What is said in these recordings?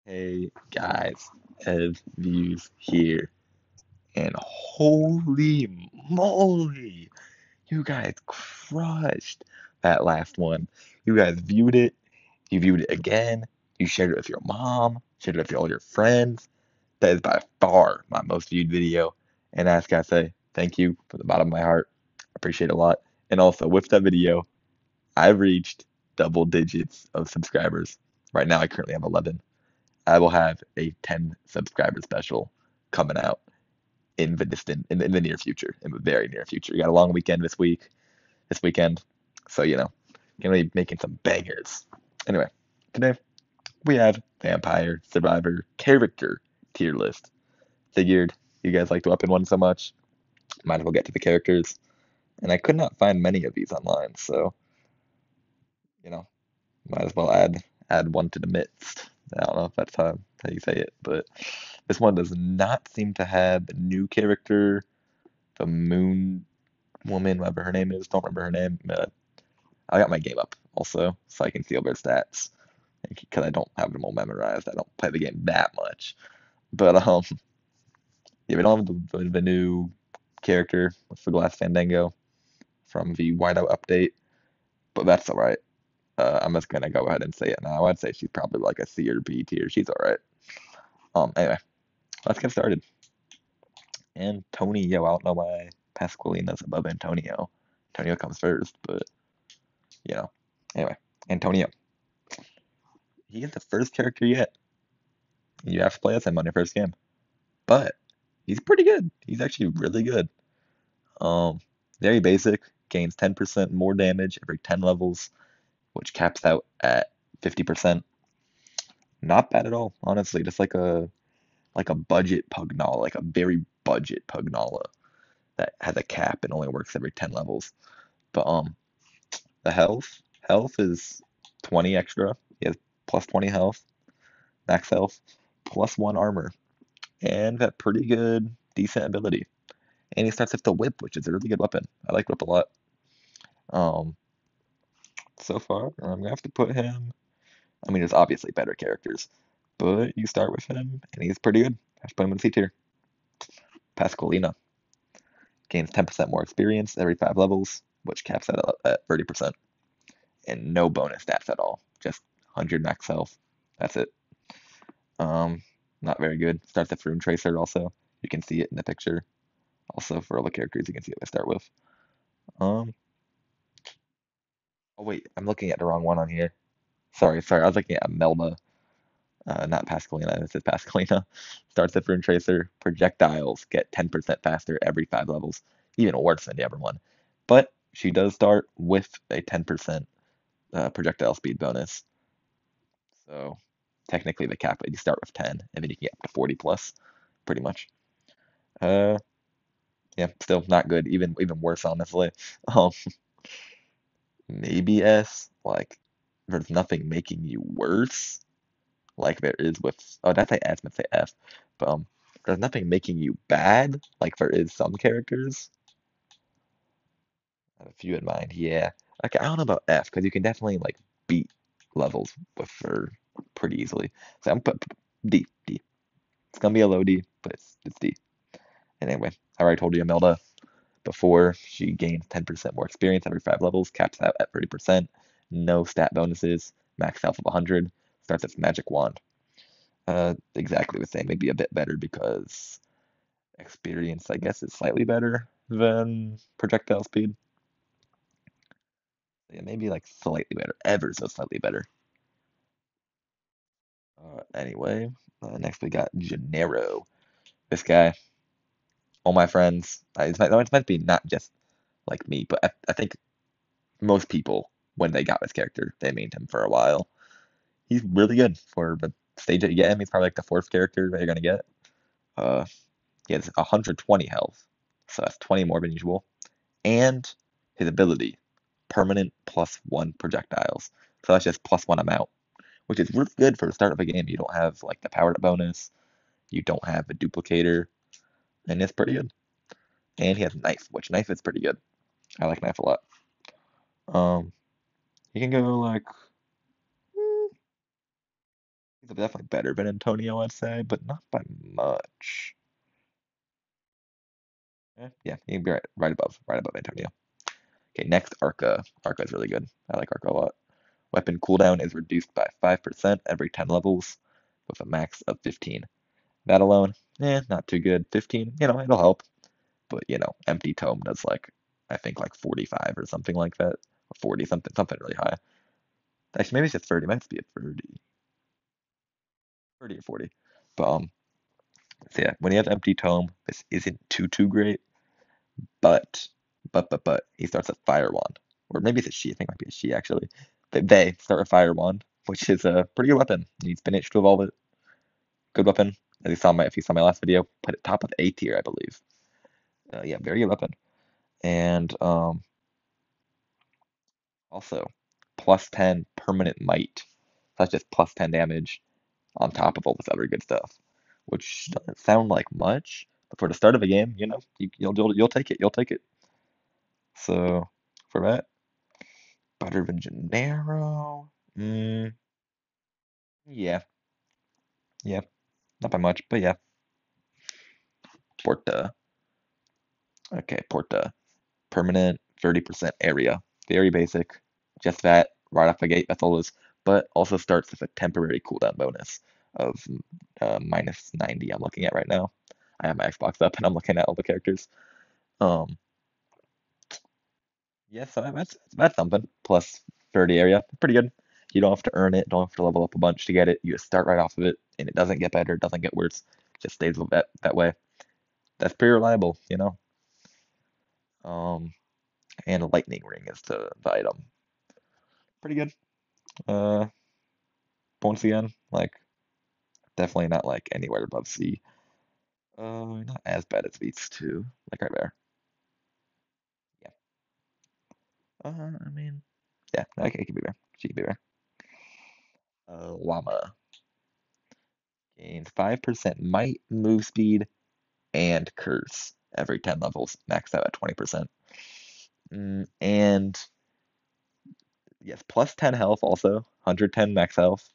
Hey guys, Ev Views here, and holy moly, you guys crushed that last one. You guys viewed it, you viewed it again, you shared it with your mom, shared it with all your friends. That is by far my most viewed video, and I just gotta say thank you from the bottom of my heart. I appreciate it a lot. And also, with that video, I've reached double digits of subscribers. Right now, I currently have 11. I will have a 10 subscriber special coming out in in the near future, in the very near future. You got a long weekend this weekend, so gonna be making some bangers. Anyway, today we have Vampire Survivor character tier list. Figured you guys like the weapon one so much, might as well get to the characters. And I could not find many of these online, so you know, might as well add one to the midst. I don't know if that's how you say it, but this one does not seem to have a new character. The Moon Woman, whatever her name is, don't remember her name. I got my game up also, so I can see all their stats because I don't have them all memorized. I don't play the game that much, but yeah, we don't have the new character with the Glass Fandango from the Whiteout update, but that's all right. I'm just gonna go ahead and say it now. I'd say she's probably like a C or B tier. She's all right. Anyway, let's get started. Antonio, I don't know why Pasqualina's above Antonio. Antonio comes first, but you know. Anyway, Antonio. He is the first character yet. You have to play as him on your first game. But he's pretty good. He's actually really good. Um, Very basic. Gains 10% more damage every 10 levels, which caps out at 50%. Not bad at all, honestly. Just like a budget Pugnala, like a very budget Pugnala that has a cap and only works every 10 levels. But the health is 20 extra. He has plus 20 health, max health, plus 1 armor, and that pretty good, decent ability. And he starts with the whip, which is a really good weapon. I like whip a lot. Um, so far, I'm gonna have to put him. I mean, there's obviously better characters, but you start with him, and he's pretty good. I have to put him in C tier. Pasqualina gains 10% more experience every 5 levels, which caps out at 30%, and no bonus stats at all. Just 100 max health. That's it. Um, Not very good. Starts with Rune Tracer also. You can see it in the picture. Also, for all the characters, you can see what they start with. Um, oh wait, I'm looking at the wrong one on here. Sorry, I was looking at Melba, not Pascalina. This is Pascalina. Starts with Rune Tracer. Projectiles get 10% faster every 5 levels. Even worse than the other one. But she does start with a 10% projectile speed bonus. So technically the cap, you start with 10, and then you can get up to 40 plus, pretty much. Uh, yeah, still not good. Even worse, honestly. Um, maybe S. Like, there's nothing making you worse, like there is with. Oh, that's I S, let's say F. But there's nothing making you bad, like there is some characters. I have a few in mind. Yeah. Okay, I don't know about F because you can definitely like beat levels with her pretty easily. So I'm put D. D. It's gonna be a low D, but it's D. And anyway, I already told you Imelda before. She gains 10% more experience every 5 levels, caps out at 30%. No stat bonuses, max health of 100. Starts its magic wand. Exactly the same, maybe a bit better because experience, I guess, is slightly better than projectile speed. Yeah, maybe like slightly better, ever so slightly better. Anyway, next we got Gennaro. This guy, all my friends, it might be not just like me, but I think most people, when they got this character, they mained him for a while. He's really good for the stage that you get him. He's probably like the fourth character that you're gonna get. Uh, he has 120 health, so that's 20 more than usual. And his ability, permanent +1 projectiles. So that's just +1 amount, which is really good for the start of a game. You don't have like the power bonus, you don't have a duplicator, and it's pretty good. And he has knife, which knife is pretty good. I like knife a lot. Um, he can go like He's definitely better than Antonio, I'd say, but not by much. Yeah, he'd be right above Antonio. Okay, next Arca. Arca is really good. I like Arca a lot. Weapon cooldown is reduced by 5% every 10 levels, with a max of 15. That alone, not too good. 15, it'll help. But, Empty Tome does like, I think like 45 or something like that. Or 40, something really high. Actually, maybe it's just 30. Might be a 30 or 40. But, so yeah, when he has Empty Tome, this isn't too great. But, but, he starts a Fire Wand. Or maybe it's a she. I think it might be a she, actually. But they start a Fire Wand, which is a pretty good weapon. You need Spinach to evolve it. Good weapon. As you saw if you saw my last video, put it top of A tier, I believe. Yeah, very good weapon. And also plus 10 permanent might. That's just plus 10 damage on top of all this other good stuff, which doesn't sound like much, but for the start of a game, you'll take it. You'll take it. So for that, better than Gennaro. Yeah, yeah, not by much, but yeah. Porta. Okay, Porta. Permanent 30% area. Very basic. Just that right off the gate, that's all it is. But also starts with a temporary cooldown bonus of minus 90 I'm looking at right now. I have my Xbox up and I'm looking at all the characters. Um, yeah, so that's something. Plus 30 area. Pretty good. You don't have to earn it, don't have to level up a bunch to get it. You just start right off of it and it doesn't get better, doesn't get worse. Just stays with that way. That's pretty reliable. Um, and a lightning ring is the item. Pretty good. Uh, Once again, like definitely not like anywhere above C. Not as bad as these two, like right there. Yeah. I mean, yeah, okay, it could be there. She could be there. Llama gains 5% might, move speed, and curse every 10 levels, maxed out at 20%. And yes, plus 10 health also, 110 max health,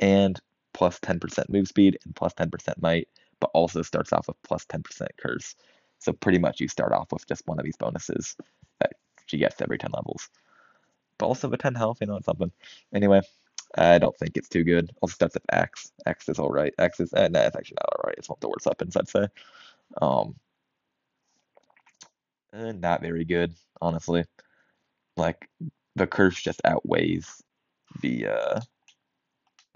and plus 10% move speed and plus 10% might, but also starts off with plus 10% curse. So pretty much you start off with just one of these bonuses that she gets every 10 levels. But also with 10 health, it's something. Anyway, I don't think it's too good. Also starts with Axe. Axe is alright. Axe is, no, it's actually not alright. It's one of the worst weapons, I'd say. Um, Not very good, honestly. Like, the curse just outweighs the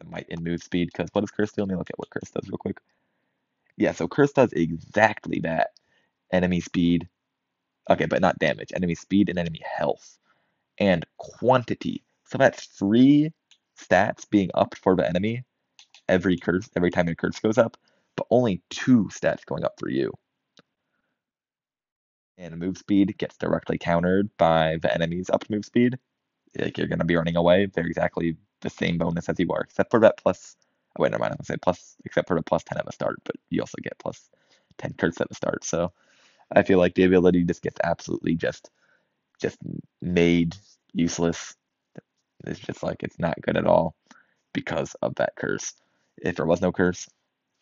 might and move speed, because what does curse do? Let me look at what curse does real quick. Yeah, so curse does exactly that. Enemy speed, okay, but not damage. Enemy speed and enemy health and quantity. So that's three stats being upped for the enemy every time your curse goes up, but only two stats going up for you. And move speed gets directly countered by the enemy's upped move speed. Like you're gonna be running away. They're exactly the same bonus as you are, except for that plus. Oh wait, never mind. I'm gonna say plus, except for the plus 10 at the start, but you also get plus 10 curse at the start. So I feel like the ability just gets absolutely just made useless. It's just like it's not good at all because of that curse. If there was no curse,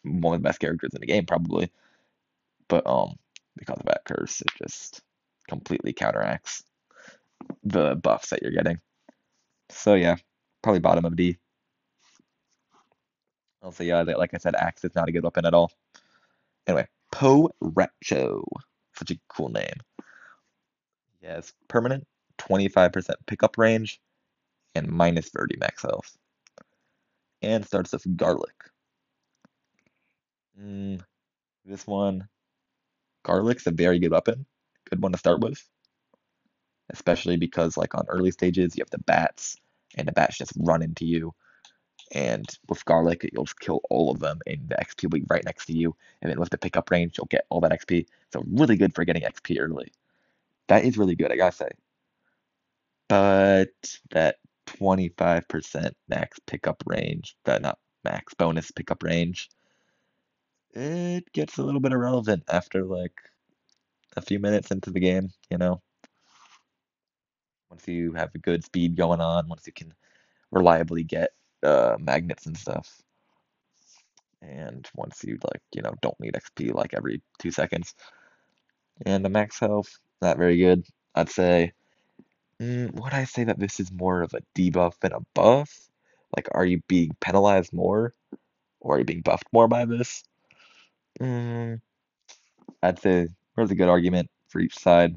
one of the best characters in the game probably. But because of that curse, it just completely counteracts the buffs that you're getting. So yeah, probably bottom of D. Also, yeah, like I said, Axe is not a good weapon at all. Anyway, Po Recho. Such a cool name. Yes, permanent, 25% pickup range, and minus 30 max health. And starts with Garlic. Mm, this one, Garlic's a very good weapon. Good one to start with. Especially because, like, on early stages, you have the bats, and the bats just run into you. And with Garlic, you'll just kill all of them, and the XP will be right next to you. And then with the pickup range, you'll get all that XP. So really good for getting XP early. That is really good, I gotta say. But that 25% max pickup range, that not max bonus pickup range, it gets a little bit irrelevant after like a few minutes into the game. Once you have a good speed going on, once you can reliably get magnets and stuff. And once you like, don't need XP like every 2 seconds. And the max health, not very good. I'd say, would I say that this is more of a debuff than a buff? Like, are you being penalized more, or are you being buffed more by this? Mm, I'd say there's a good argument for each side.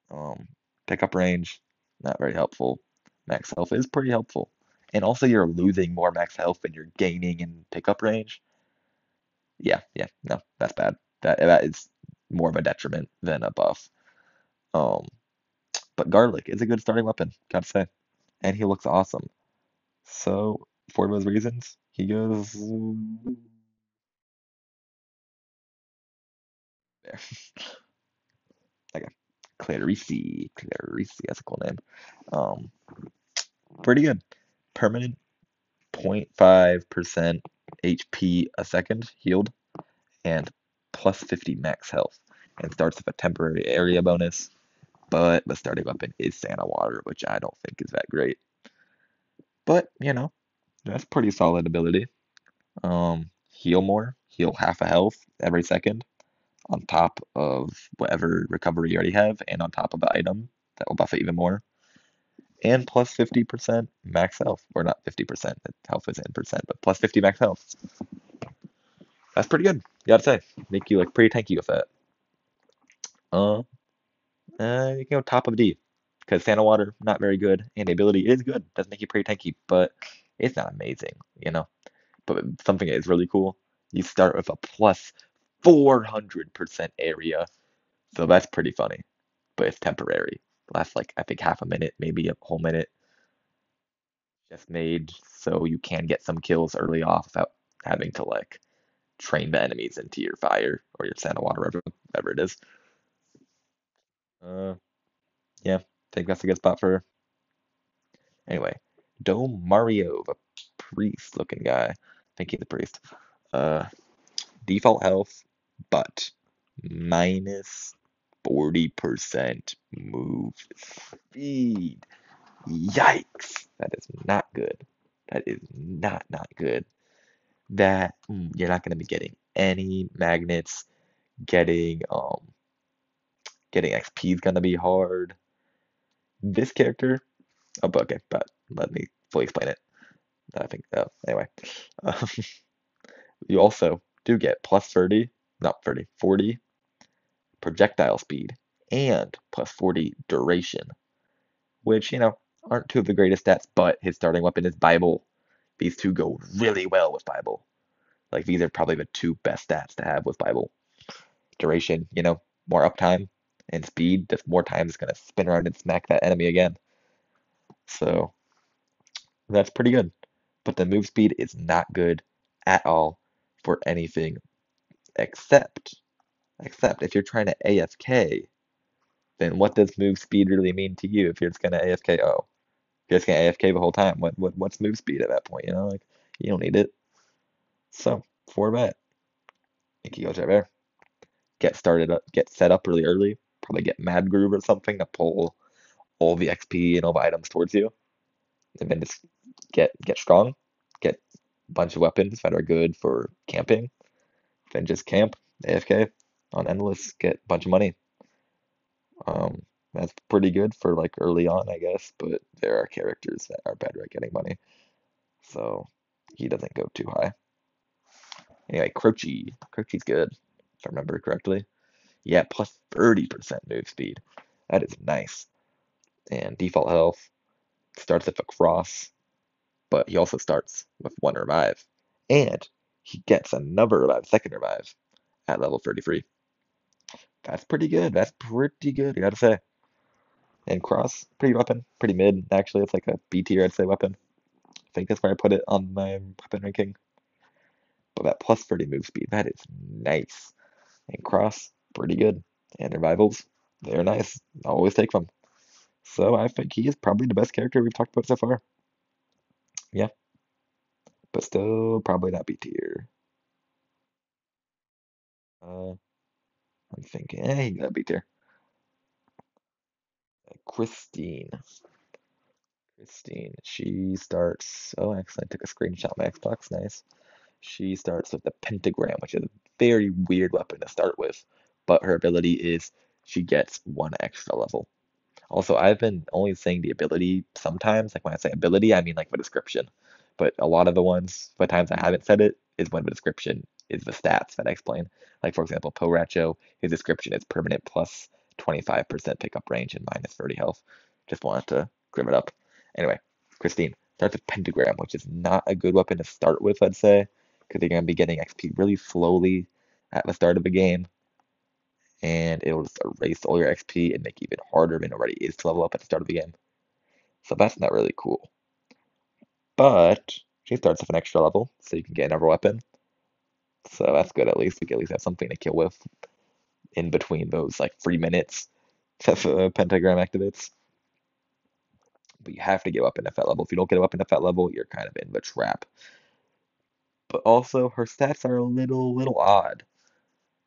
Um, Pickup range, not very helpful. Max health is pretty helpful. And also you're losing more max health than you're gaining in pickup range. Yeah, yeah, no, that's bad. That is more of a detriment than a buff. Um, but Garlic is a good starting weapon, gotta say. And he looks awesome. So for those reasons, he goes there. Okay. Clarice, that's a cool name. Um, Pretty good. Permanent 0.5% HP a second healed and plus 50 max health. And starts with a temporary area bonus, but the starting weapon is Santa Water, which I don't think is that great. But, that's pretty solid ability. Heal more, heal half a health every second on top of whatever recovery you already have, and on top of the item that will buff it even more. And plus 50% max health, or not 50%, health is in percent, but plus 50 max health. That's pretty good, you gotta say. Make you like pretty tanky with that. Uh, you can go top of D, because Santa Water, not very good, and the ability is good, does make you pretty tanky, but it's not amazing, you know? But something that is really cool, you start with a plus 400% area, so that's pretty funny, but it's temporary. Lasts like, I think half a minute, maybe a whole minute, just made so you can get some kills early off without having to like train the enemies into your fire or your Santa Water, whatever it is. Uh, yeah, I think that's a good spot for. Anyway, Dome Mario, the priest looking guy. I think he's a priest. Uh, Default health, but minus 40% move speed. Yikes! That is not good. That is not good. That you're not going to be getting any magnets. Getting XP is going to be hard. This character, oh, but okay, but let me fully explain it. I think anyway, um, you also do get plus 30, not 30, 40 projectile speed and plus 40 duration, which aren't two of the greatest stats. But his starting weapon is Bible. These two go really well with Bible. Like these are probably the two best stats to have with Bible. Duration, more uptime, and speed, just more time it's gonna spin around and smack that enemy again. So that's pretty good. But the move speed is not good at all for anything except except if you're trying to AFK, then what does move speed really mean to you if you're just gonna AFK? Oh, you're just gonna AFK the whole time. What's move speed at that point? Like you don't need it. So for that, Inky goes right there. Get set up really early. Probably get Mad Groove or something to pull all the XP and all the items towards you, and then just get strong. Get a bunch of weapons that are good for camping. Then just camp AFK on Endless. Get a bunch of money. Um, that's pretty good for like early on, I guess. But there are characters that are better at getting money, so he doesn't go too high. Anyway, Croce. Croce's good, if I remember correctly. Yeah, plus 30% move speed. That is nice. And default health starts with a cross, but he also starts with one revive. And he gets another revive, second revive at level 33. That's pretty good. That's pretty good, I gotta say. And cross, pretty weapon, pretty mid. Actually, it's like a B tier, I'd say, weapon. I think that's where I put it on my weapon ranking. But that plus 30 move speed, that is nice. And cross, pretty good. And revivals, they're nice. I'll always take them. So I think he is probably the best character we've talked about so far. Yeah, but still probably not B tier. Uh, I'm thinking, he got B tier. Christine. Christine, she starts. Oh, excellent. I took a screenshot of my Xbox. Nice. She starts with the pentagram, which is a very weird weapon to start with, but her ability is she gets one extra level. Also, I've been only saying the ability sometimes. Like when I say ability, I mean like the description. But a lot of the times I haven't said it is when the description is the stats that I explain. Like for example, Poracho, his description is permanent plus 25% pickup range and minus 30 health. Just wanted to clear it up. Anyway, Christine starts with Pentagram, which is not a good weapon to start with, I'd say, because you're going to be getting XP really slowly at the start of the game and it'll just erase all your XP and make it even harder than it already is to level up at the start of the game. So that's not really cool. But she starts with an extra level, so you can get another weapon. So that's good at least. You can at least have something to kill with in between those like 3 minutes that the pentagram activates. But you have to get up in that level. If you don't get up in that level, you're kind of in the trap. But also her stats are a little odd.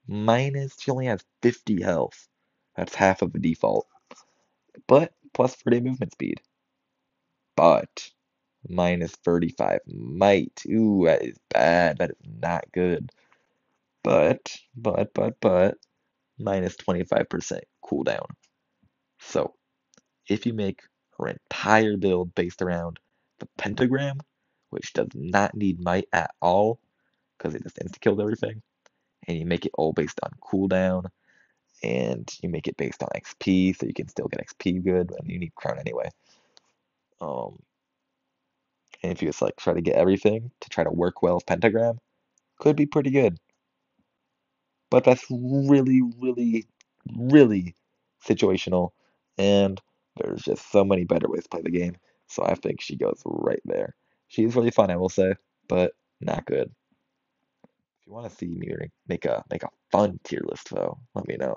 She only has 50 health. That's half of the default. But plus 30 movement speed. But minus 35 might. Ooh, that is bad. That is not good. But, minus 25% cooldown. So, if you make her entire build based around the pentagram, which does not need might at all, because it just insta-kills everything, and you make it all based on cooldown, and you make it based on XP, so you can still get XP good, and you need crown anyway. Um, and if you just like try to get everything to try to work well with pentagram, could be pretty good. But that's really situational. And there's just so many better ways to play the game. So I think she goes right there. She's really fun, I will say, but not good. If you want to see me make a fun tier list though, let me know.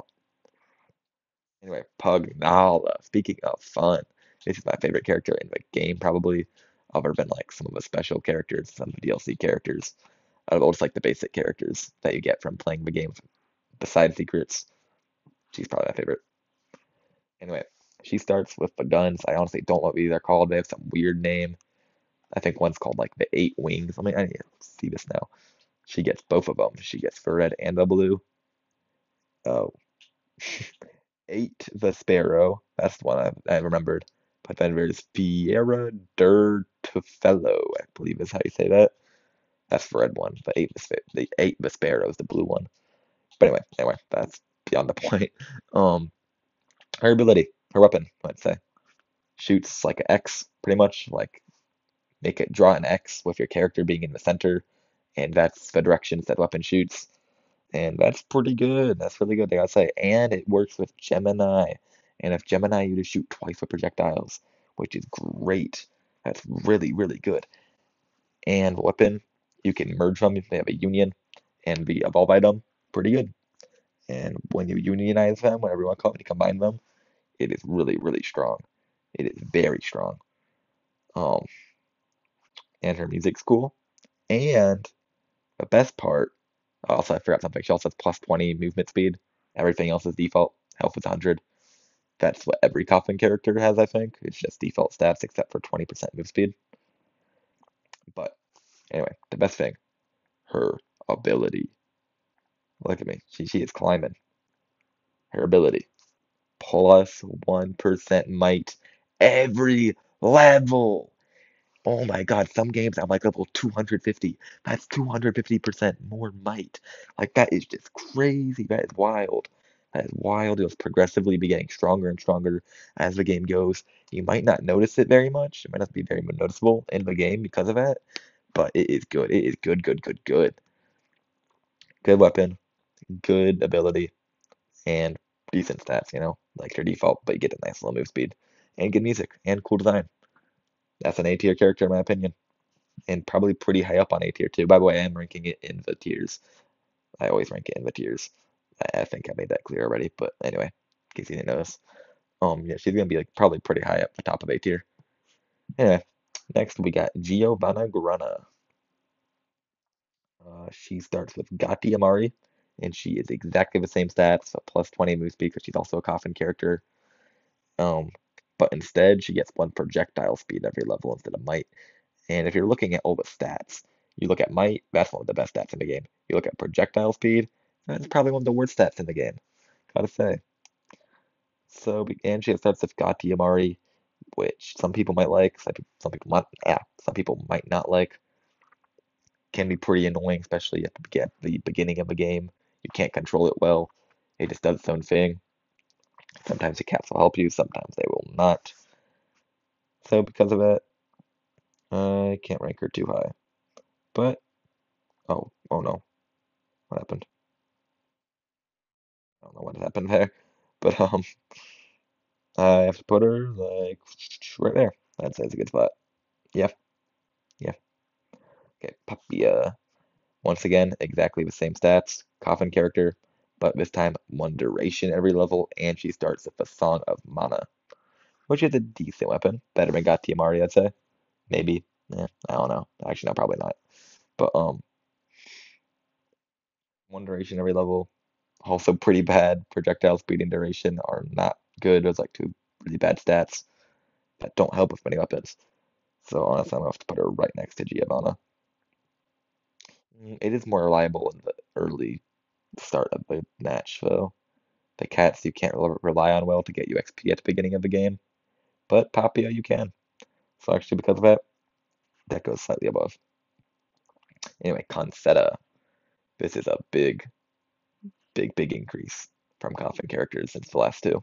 Anyway, Pugnala. Speaking of fun, this is my favorite character in the game probably, other than like some of the special characters, some of the DLC characters. Out of all just like the basic characters that you get from playing the game besides secrets. She's probably my favorite. Anyway, she starts with the guns. I honestly don't know what these are called. They have some weird name. I think one's called like the Eight Wings. I need to see this now. She gets both of them. She gets the red and the blue. Oh, Eight the Sparrow. That's the one I remembered. But then there's Fiera der Tufello, I believe is how you say that. That's the red one. The Eight the Sparrow is the blue one. But anyway, that's beyond the point. Um, her ability, her weapon, let's say, shoots like an X, pretty much. Like make it draw an X with your character being in the center, and that's the directions that weapon shoots. And that's pretty good. That's really good, I gotta say. And it works with Gemini. And if Gemini, you just shoot twice with projectiles, which is great. That's really good. And weapon, you can merge them if they have a union and the evolve item. Pretty good. And when you unionize them, whatever you want to call it, when you combine them, it is really strong. It is very strong. Um, and her music's cool. And the best part, also I forgot something. She also has plus 20 movement speed. Everything else is default. Health is 100. That's what every Coffin character has, I think. It's just default stats except for 20% move speed. But anyway, the best thing, her ability. Look at me. She is climbing. Her ability. Plus 1% might every level. Oh my God, some games I'm like level 250. That's 250% more might. Like that is just crazy. That is wild. That is wild. It'll progressively be getting stronger and stronger as the game goes. You might not notice it very much. It might not be very noticeable in the game because of that, but it is good. It is good. Good weapon, good ability, and decent stats, like your default, but you get a nice little move speed and good music and cool design. That's an A tier character in my opinion. And probably pretty high up on A tier too. By the way, I am ranking it in the tiers. I always rank it in the tiers. I think I made that clear already, but anyway, in case you didn't notice. Yeah, she's gonna be like probably pretty high up the top of A tier. Anyway, next we got Giovanna Grana. She starts with Gati Amari, and she is exactly the same stats, so plus 20 move speed because she's also a coffin character. Um, but instead she gets 1 projectile speed every level instead of might. And if you're looking at all the stats, you look at might, that's one of the best stats in the game. You look at projectile speed, that's probably one of the worst stats in the game, gotta say. So, and she has stats with God Amari, which some people might like, some people might not like. Can be pretty annoying, especially at the beginning of the game. You can't control it well. It just does its own thing. Sometimes the cats will help you, sometimes they will not. So because of that, I can't rank her too high. But oh no, what happened? I don't know what happened there. But I have to put her like right there. That's a good spot. Yeah, yeah. Okay, Papia. Once again, exactly the same stats, coffin character, but this time 1 duration every level, and she starts with the Song of Mana, which is a decent weapon. Better than Got Tiamari, I'd say. Maybe. I don't know. Actually, no, probably not. But 1 duration every level, also pretty bad. Projectile speed and duration are not good. Those like 2 really bad stats that don't help with many weapons. So honestly, I'm gonna have to put her right next to Giovanna. It is more reliable in the early start of the match, though. The cats you can't rely on well to get you XP at the beginning of the game, but Papia you can. So actually, because of that, that goes slightly above. Anyway, Concetta. This is a big increase from Coffin characters since the last two.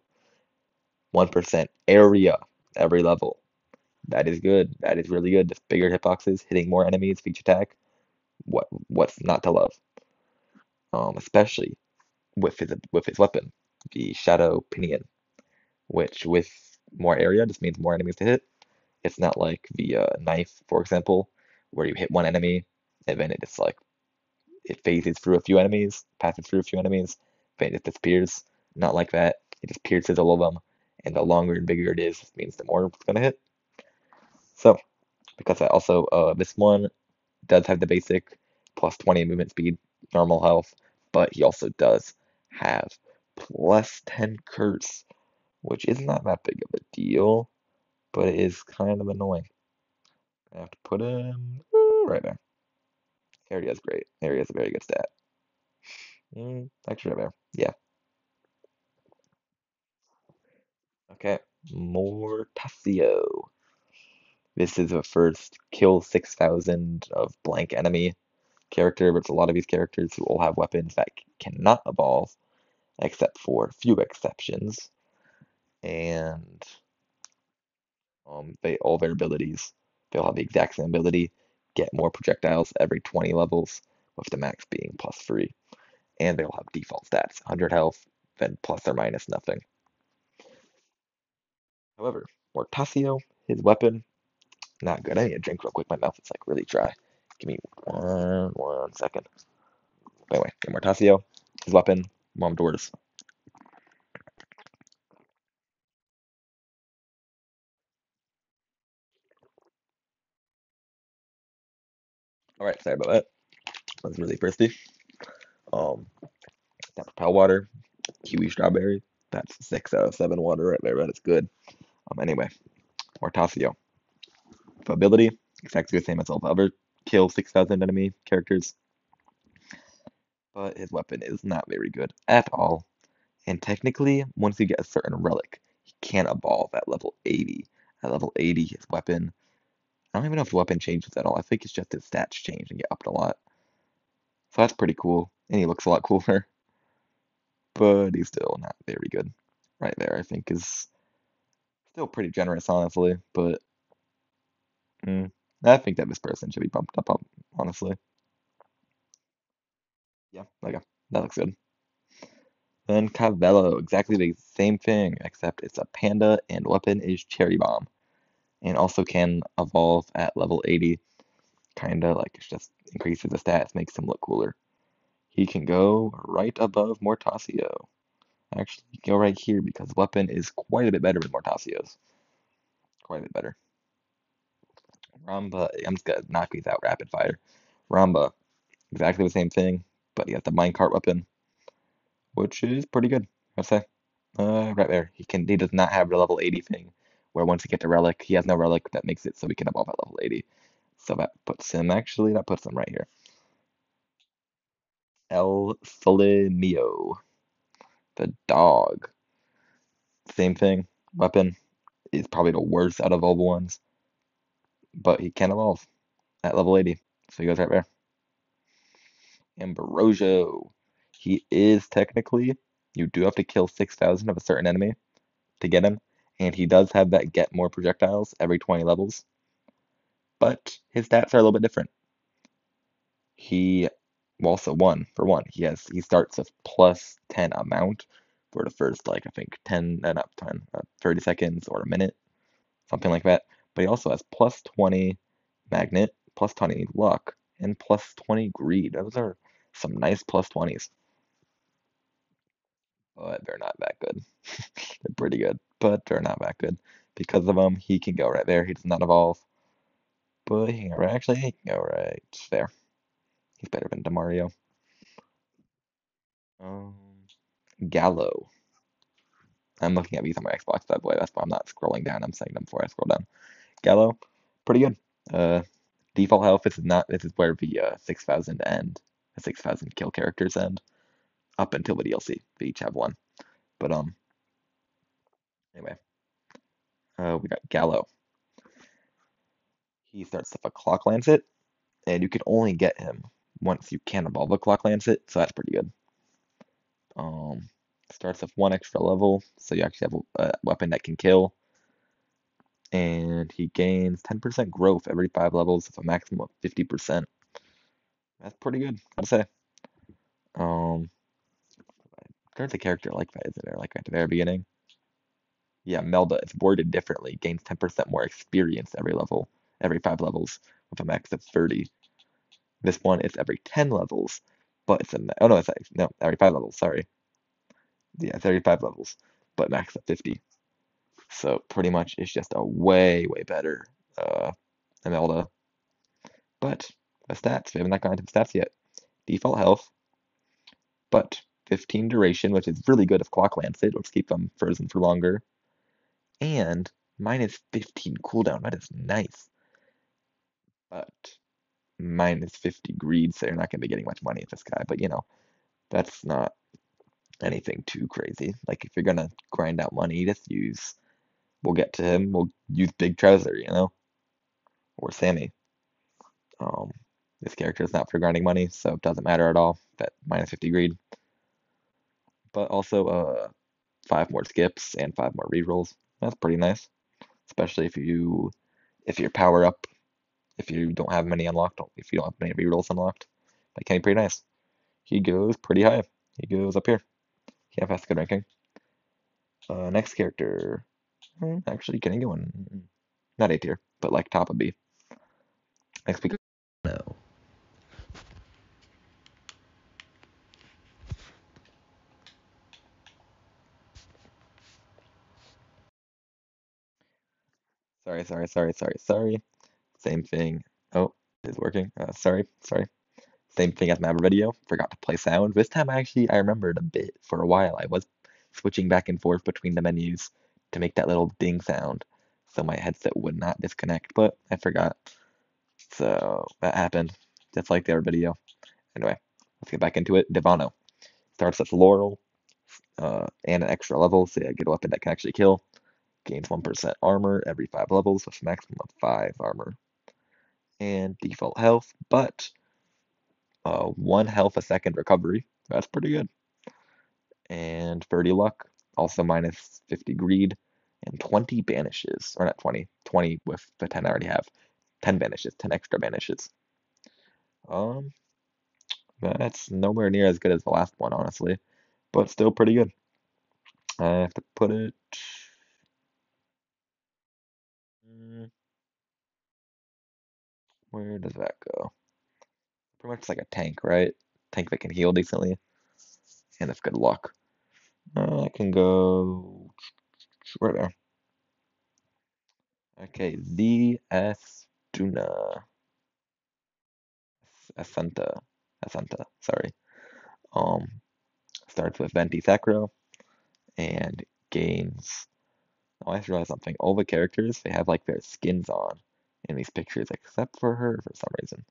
1% area every level. That is good. That is really good. Just bigger hitboxes, hitting more enemies with each attack. What's not to love? Especially with his weapon, the Shadow Pinion, which with more area just means more enemies to hit. It's not like the knife, for example, where you hit one enemy and then it just like it phases through a few enemies, passes through a few enemies, then it disappears. Not like that. It just pierces all of them, and the longer and bigger it is, means the more it's gonna hit. So because I also this one does have the basic plus 20 movement speed, normal health, but he also does have plus 10 curse, which is not that big of a deal, but it is kind of annoying. I have to put him right there. Area is great. Area is a very good stat. Actually, right there. Yeah. Okay. Mortasio. This is the first kill 6,000 of blank enemy character, but it's a lot of these characters who all have weapons that cannot evolve, except for a few exceptions. And they all their abilities, they'll have the exact same ability, get more projectiles every 20 levels, with the max being +3. And they'll have default stats, 100 health, then plus or minus nothing. However, Mortasio, his weapon, not good. I need a drink real quick. My mouth is like really dry. Give me one second. Anyway, Mortasio, his weapon, Mom Doors. All right, sorry about that. I was really thirsty. Um, that Propel water, kiwi strawberry. That's 6 out of 7 water right there. That is good. Anyway, Mortasio. Ability, exactly the same as all the other kill 6,000 enemy characters, but his weapon is not very good at all. And technically, once you get a certain relic, he can't evolve at level 80. At level 80, his weapon, I don't even know if the weapon changes at all. I think it's just his stats change and get upped a lot. So that's pretty cool. And he looks a lot cooler, but he's still not very good. Right there, I think, is still pretty generous, honestly. But I think that this person should be bumped up, honestly. Yeah, okay, that looks good. Then Cavello, exactly the same thing, except it's a panda and weapon is Cherry Bomb. And also can evolve at level 80. Kinda like it just increases the stats, makes him look cooler. He can go right above Mortasio. Actually, he can go right here because weapon is quite a bit better than Mortasio's. Quite a bit better. Ramba, I'm just gonna knock these out rapid fire. Ramba, exactly the same thing, but he has the minecart weapon, which is pretty good, I'd say. Right there. He does not have the level 80 thing, where once you get to Relic, he has no Relic that makes it so we can evolve at level 80. So that puts him right here. El Solimio, the dog. Same thing. Weapon is probably the worst out of all the ones, but he can evolve at level 80. So he goes right there. Ambrosio. He is technically, you do have to kill 6,000 of a certain enemy to get him, and he does have that get more projectiles every 20 levels, but his stats are a little bit different. He, well, also one, he starts with plus 10 amount for the first, like, I think 10, not 10, 30 seconds or a minute, something like that. But he also has plus 20 magnet, plus 20 luck, and plus 20 greed. Those are some nice plus 20s, but they're not that good. They're pretty good, but they're not that good. Because of them, he can go right there. He does not evolve, but he can go right, actually, he can go right there. He's better than Demario. Um, Gallo. I'm looking at these on my Xbox, by the way. That's why I'm not scrolling down. I'm saying them before I scroll down. Gallo, pretty good. Uh, default health. This is where the 6,000 end. The 6,000 kill characters end. Up until the DLC, they each have one. But anyway, we got Gallo. He starts with a Clock Lancet, and you can only get him once you can evolve a Clock Lancet, so that's pretty good. Um, starts with one extra level, so you actually have a weapon that can kill. And he gains 10% growth every 5 levels with a maximum of 50%. That's pretty good, I'd say. Um, there's a character like that, isn't there? Like at the very beginning. Yeah, Melda. It's worded differently. Gains 10% more experience every level, every 5 levels, with a max of 30. This one is every 10 levels, but oh no, no, every 5 levels. Sorry. Yeah, 35 levels, but max of 50. So pretty much it's just a way better Imelda. But the stats, we haven't gone into the stats yet. Default health, but 15 duration, which is really good if Clock Lancet, which keep them frozen for longer. And minus 15 cooldown, that is nice. But minus 50 greed, so you're not going to be getting much money with this guy. But that's not anything too crazy. Like if you're going to grind out money, we'll get to him, we'll use Big Trouser, or Sammy. Um, this character is not for grinding money, so it doesn't matter at all. That minus 50 greed. But also 5 more skips and 5 more rerolls. That's pretty nice, especially if your power up, if you don't have many unlocked, if you don't have many rerolls unlocked. That can be pretty nice. He goes pretty high. He goes up here. He has good ranking. Next character, actually getting going, not A tier, but like top of B. Next week. No. Sorry. Same thing. Oh, it's working. Sorry. Same thing as my other video. Forgot to play sound. This time I remembered a bit for a while. I was switching back and forth between the menus to make that little ding sound so my headset would not disconnect, but I forgot. So that happened, just like the other video. Anyway, let's get back into it. Devano starts with Laurel and an extra level, so yeah, get a weapon that can actually kill. Gains 1% armor every 5 levels with a maximum of 5 armor. And default health, but 1 health a second recovery. That's pretty good. And 30 luck, also minus 50 greed, and 20 banishes. Or not 20, 20 with the 10 I already have. 10 banishes, 10 extra banishes. Um, that's nowhere near as good as the last one, honestly, but still pretty good. I have to put it. mm, Where does that go? Pretty much like a tank, right? Tank that can heal decently, and it's good luck. I can go right there. Okay, the Astuna. Asanta, sorry. Um, Starts with Venti Sacro and gains Oh, I just realized something. All the characters, they have like their skins on in these pictures, except for her for some reason.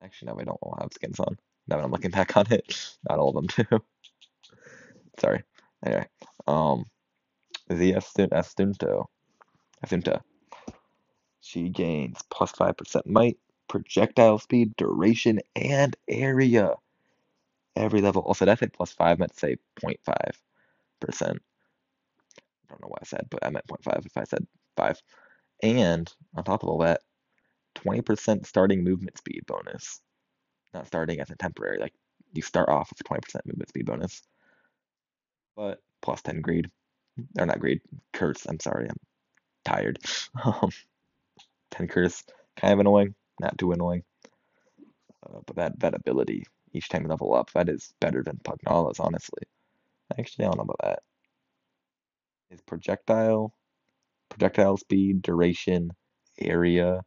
Actually, no, they don't all have skins on. Now that I'm looking back on it, not all of them do. Sorry. Anyway, um, the Astunta. She gains plus 5% might, projectile speed, duration, and area. Every level. Also, did I say plus 5? I meant to say 0.5%. I don't know what I said, but I meant 0.5 if I said 5. And on top of all that, 20% starting movement speed bonus. Not starting as a temporary, like you start off with 20% movement speed bonus, but plus 10 greed. Or not greed, curse. I'm sorry, I'm tired. Um, 10 curse, kind of annoying, not too annoying. But that ability, each time you level up, that is better than Pugnala's, honestly. Actually, I don't know about that. Is projectile speed, duration, area,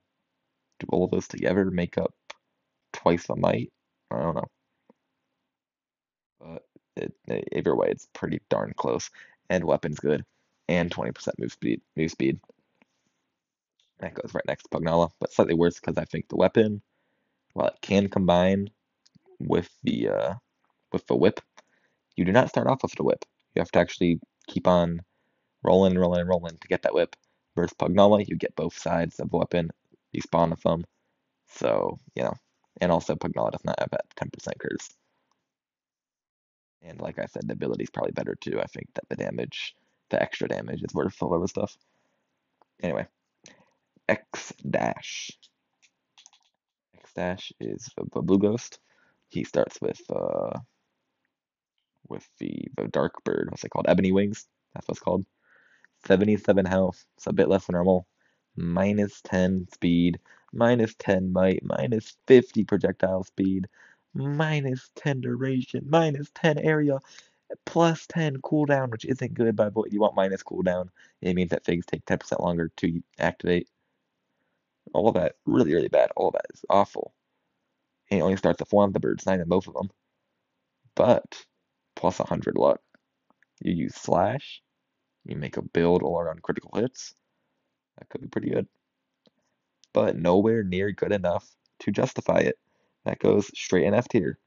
do all of those together make up twice the might? I don't know. But either way, it's pretty darn close. And weapon's good. And 20% move speed. That goes right next to Pugnala, but slightly worse because I think the weapon, while it can combine with the whip, you do not start off with the whip. You have to actually keep on rolling and rolling and rolling to get that whip. Versus Pugnala, you get both sides of the weapon. You spawn with them. So, and also Pugnala does not have that 10% curse. And like I said, the ability's probably better too. I think that the extra damage is worth all of the stuff. Anyway, X dash. X dash is the blue ghost. He starts with the dark bird. What's it called? Ebony wings. That's what it's called. 77 health. It's a bit less than normal. Minus 10 speed. Minus 10 might. Minus 50 projectile speed. Minus 10 duration. Minus 10 area. Plus 10 cooldown, which isn't good, but you want minus cooldown. It means that things take 10% longer to activate. All of that, really, really bad. All of that is awful. And it only starts at one of the birds, not even both of them. But plus 100 luck. You use slash, you make a build all around critical hits. That could be pretty good. But nowhere near good enough to justify it. That goes straight in F tier.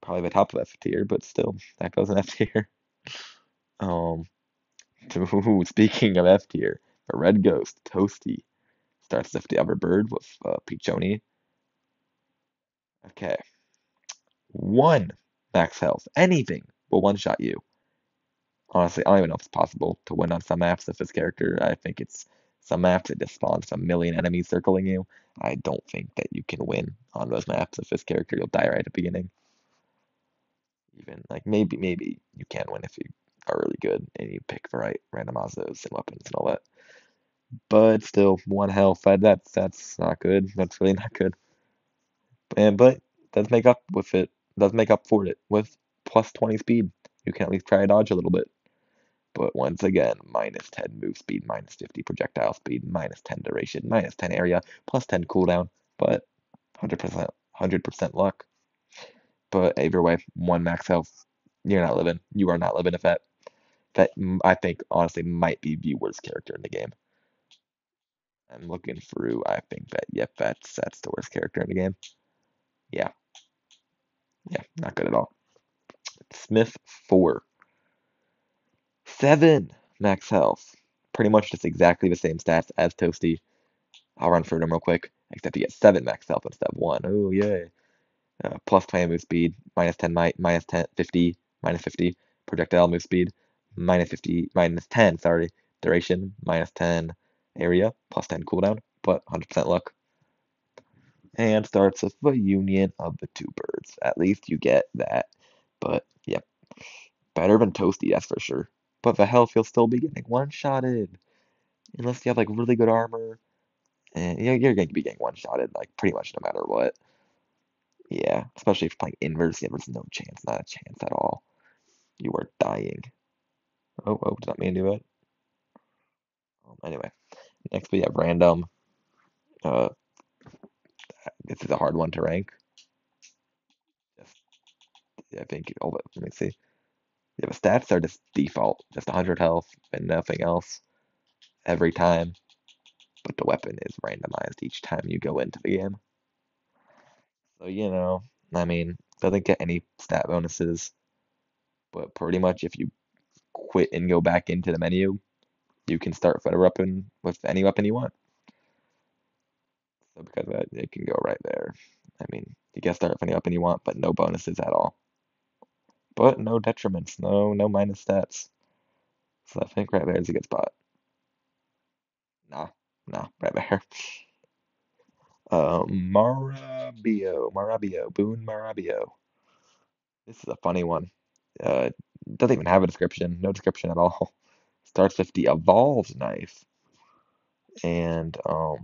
Probably the top of F tier, but still, that goes in F tier. Um, speaking of F tier, the red ghost, Toasty, starts with the other bird with Peachoni. Okay. One max health. Anything will one shot you. Honestly, I don't even know if it's possible to win on some maps with this character. I think it's some maps it just spawns a million enemies circling you. I don't think that you can win on those maps with this character. You'll die right at the beginning. Even like maybe you can win if you are really good and you pick the right randomizers and weapons and all that. But still, one health. That's not good. That's really not good. But does make up with it. Does make up for it with plus 20 speed. You can at least try to dodge a little bit. But once again, minus 10 move speed, minus 50 projectile speed, minus 10 duration, minus 10 area, plus 10 cooldown, but 100% luck. But either way, one max health, you're not living. You are not living if that I think honestly might be the worst character in the game. I'm looking through. I think that yep, that's the worst character in the game. Yeah, yeah, not good at all. Smith 4, 7 max health. Pretty much just exactly the same stats as Toasty. I'll run through them real quick. Except he gets 7 max health instead of 1. Oh, yay. Plus 20 move speed, minus 10 might, minus 10, 50, minus 50 projectile move speed, minus 50, minus 10, sorry, duration, minus 10 area, plus 10 cooldown, but 100% luck. And starts with the union of the two birds. At least you get that. But, yep, better than Toasty, that's for sure. But the health you'll still be getting one-shotted. Unless you have, like, really good armor. And you're going to be getting one-shotted, like, pretty much no matter what. Yeah, especially if you're playing inverse, yeah, there's no chance, not a chance at all. You are dying. Oh, did not mean to do it. Anyway, next we have random. Uh, this is a hard one to rank. Just, I think, let me see. Yeah, the stats are just default, just 100 health and nothing else every time, but the weapon is randomized each time you go into the game. So, I mean, doesn't get any stat bonuses, but pretty much if you quit and go back into the menu, you can start with a weapon with any weapon you want. So because of that, it can go right there. I mean, you can start with any weapon you want, but no bonuses at all. But no detriments, no minus stats. So I think right there is a good spot. Nah, nah, right there. Marabio, Boone Marabio. This is a funny one. Doesn't even have a description, no description at all. Starts with the evolved knife, and oh,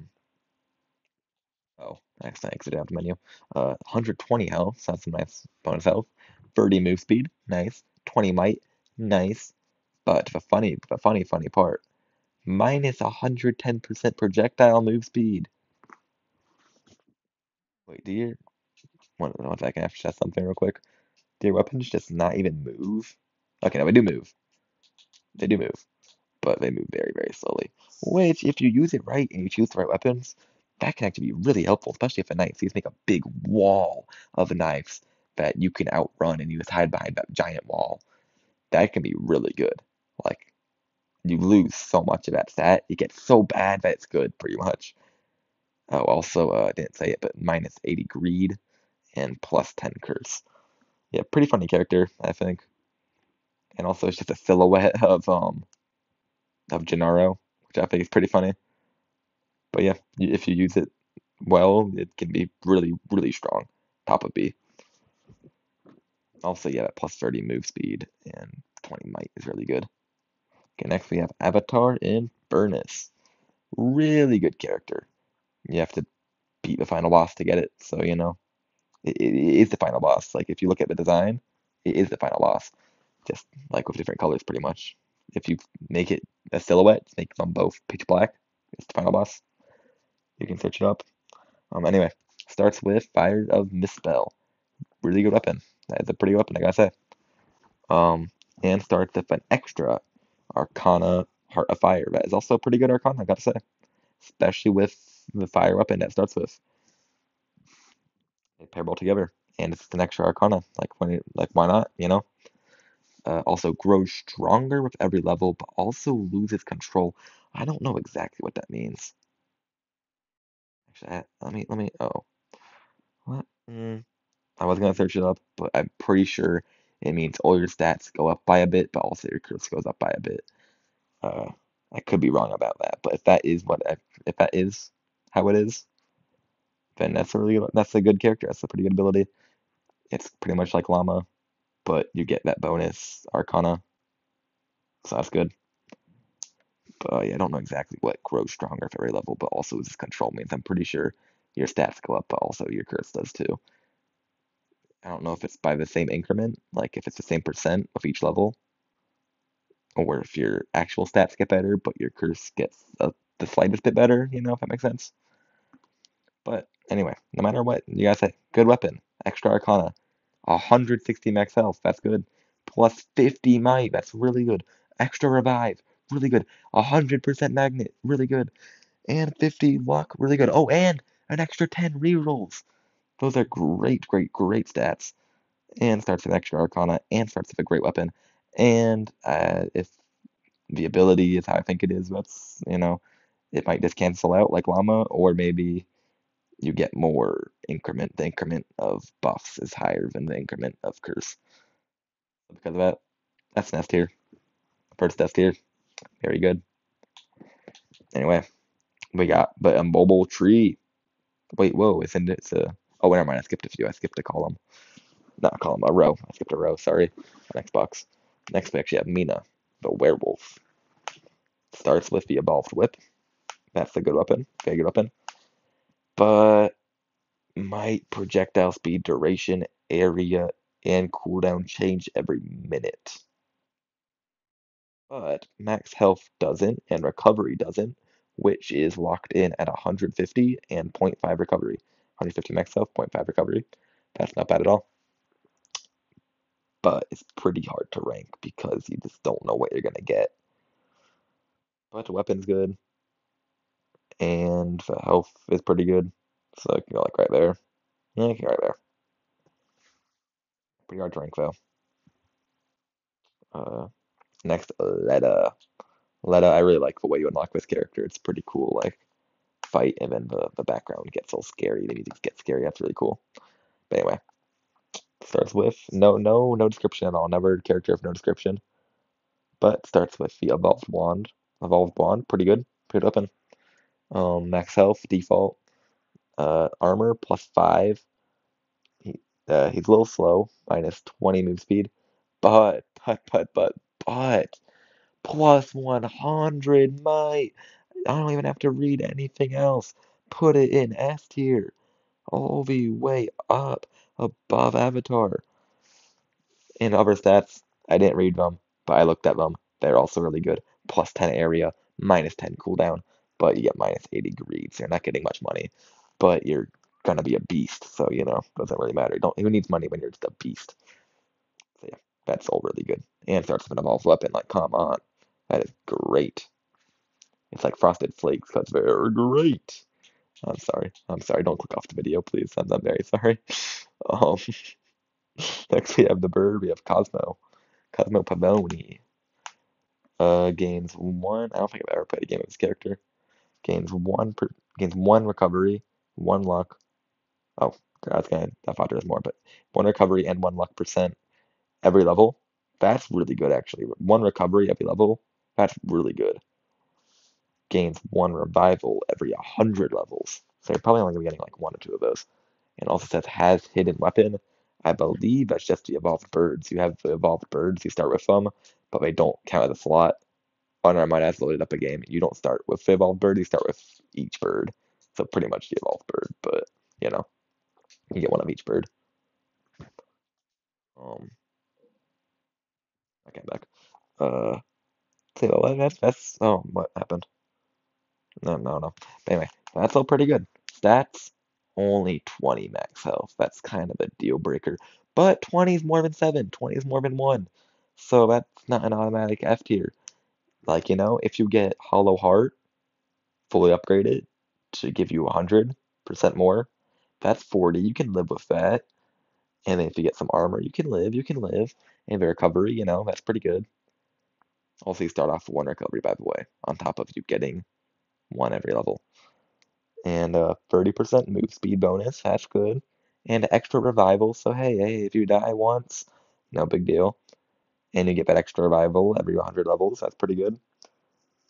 I accidentally exited out the menu. 120 health, so that's some nice bonus health. 30 move speed, nice. 20 might, nice. But the funny part, minus 110% projectile move speed. Wait, do your one second, I have to check something real quick. Do your weapons just not even move? Okay, no, they do move. They do move, but they move very, very slowly. Which, if you use it right and you choose the right weapons, that can actually be really helpful, especially if a knife sees make a big wall of knives that you can outrun and you just hide behind that giant wall. That can be really good. Like, you lose so much of that stat, it gets so bad that it's good, pretty much. Oh, also, I didn't say it, but minus 80 greed and plus 10 curse. Yeah, pretty funny character, I think. And also, it's just a silhouette of Gennaro, which I think is pretty funny. But yeah, if you use it well, it can be really, really strong. Top of B. Also, yeah, that plus 30 move speed and 20 might is really good. Okay, next we have Avatar in Furnace. Really good character. You have to beat the final boss to get it, so it is the final boss. Like if you look at the design, it is the final boss. Just like with different colors, pretty much. If you make it a silhouette, make them both pitch black, it's the final boss. You can search it up. Anyway, starts with Fire of Misspell. Really good weapon. That is a pretty weapon, I gotta say. Um, and starts with an extra Arcana Heart of Fire. That is also a pretty good Arcana, I gotta say. Especially with the fire weapon that starts with. They pair well together. And it's an extra Arcana. Like why not, also grows stronger with every level, but also loses control. I don't know exactly what that means. Actually, let me, oh, what? I was gonna search it up, but I'm pretty sure it means all your stats go up by a bit, but also your curse goes up by a bit. Uh, I could be wrong about that, but if that is how it is, then that's a good character. That's a pretty good ability. It's pretty much like Llama, but you get that bonus Arcana, so that's good. But yeah, I don't know exactly what grows stronger at every level, but also this control means I'm pretty sure your stats go up, but also your curse does too. I don't know if it's by the same increment, like if it's the same percent of each level, or if your actual stats get better, but your curse gets the slightest bit better, if that makes sense. But anyway, no matter what, you gotta say, good weapon, extra Arcana, 160 max health, that's good. Plus 50 might, that's really good. Extra revive, really good. 100% magnet, really good. And 50 luck, really good. Oh, and an extra 10 rerolls. Those are great, great, great stats. And starts with extra Arcana, and starts with a great weapon. And if the ability is how I think it is, it might just cancel out like Llama, or maybe you get more increment. The increment of buffs is higher than the increment of curse. So because of that, that's an S tier. First S tier. Very good. Anyway, we got but a mobile tree. Wait, whoa, it's a oh never mind, I skipped a few. I skipped a column. Not a column, a row. I skipped a row, sorry. On Xbox. Next we actually have Mina, the werewolf. Starts with the evolved whip. That's a good weapon. Very good weapon. But might projectile speed, duration, area, and cooldown change every minute. But max health doesn't, and recovery doesn't, which is locked in at 150 and zero point 0.5 recovery. 150 max health, 0.5 recovery. That's not bad at all. but it's pretty hard to rank because you just don't know what you're gonna get. But the weapon's good, and the health is pretty good, so you can go like right there. Yeah, you can go right there. Pretty hard to rank though. Uh, Next, Letta. Letta, I really like the way you unlock this character. It's pretty cool. Like fight, and then the background gets all scary. The music gets scary. That's really cool. But anyway, starts with no description at all. Never character of no description. But starts with the evolved wand. Evolved wand, pretty good. Pretty open. Max health, default. Armor +5. He, he's a little slow, -20 move speed. But +100 might. I don't even have to read anything else. Put it in S tier, all the way up above Avatar. And other stats, I didn't read them, but I looked at them. They're also really good. +10 area, -10 cooldown, but you get -80 greeds. You're not getting much money, but you're gonna be a beast, so doesn't really matter. Don't Who needs money when you're just a beast? So yeah, that's all really good. And starts with an evolved weapon. Like, come on, that is great. It's like Frosted Flakes. That's very great. I'm sorry. I'm sorry. Don't click off the video, please. I'm very sorry. Um, Next we have the bird. We have Cosmo. Cosmo Pavoni. Gains one. I don't think I've ever played a game of this character. Gains one recovery, one luck. Oh, I thought there was more, but one recovery and one luck percent every level. That's really good, actually. One recovery every level. That's really good. Gains one revival every 100 levels. So you're probably only gonna be getting like one or two of those. And also says has hidden weapon. I believe that's just the evolved birds. You have the evolved birds, you start with them, but they don't count as a slot. Oh, never mind, that's loaded up a game. You don't start with the evolved bird, you start with each bird. So pretty much the evolved bird, but you know, you get one of each bird. Um, okay, back. So that's what happened? No. But anyway, that's all pretty good. Stats, only 20 max health. That's kind of a deal breaker. But 20 is more than 7. 20 is more than 1. So that's not an automatic F tier. Like, if you get Hollow Heart fully upgraded to give you 100% more, that's 40. You can live with that. And then if you get some armor, you can live. And the recovery, that's pretty good. Also, you start off with one recovery, by the way, on top of you getting one every level. And 30% move speed bonus, that's good. And extra revival, so hey, if you die once, no big deal. And you get that extra revival every 100 levels, that's pretty good.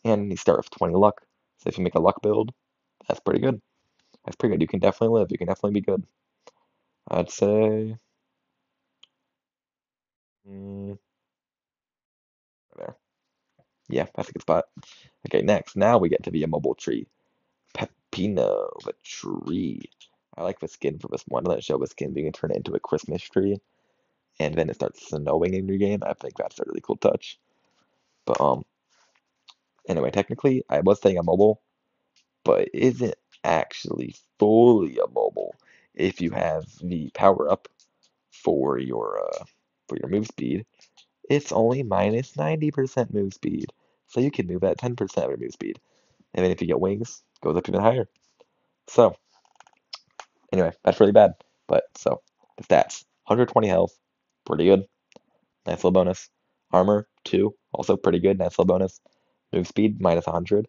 And you start with 20 luck, so if you make a luck build, that's pretty good. That's pretty good. You can definitely live, you can definitely be good. I'd say, mm, there. Yeah, that's a good spot. Okay, next, now we get to the immobile tree. Peppino, the tree. I like the skin for this one. Let's show the skin being turned into a Christmas tree. And then it starts snowing in your game. I think that's a really cool touch. But anyway, technically I was saying immobile, but it isn't actually fully immobile if you have the power up for your move speed. It's only -90% move speed. So you can move at 10% of your move speed. And then if you get wings, it goes up even higher. So anyway, that's really bad. But so the stats. 120 health, pretty good. Nice little bonus. Armor, 2, also pretty good. Nice little bonus. Move speed, -100.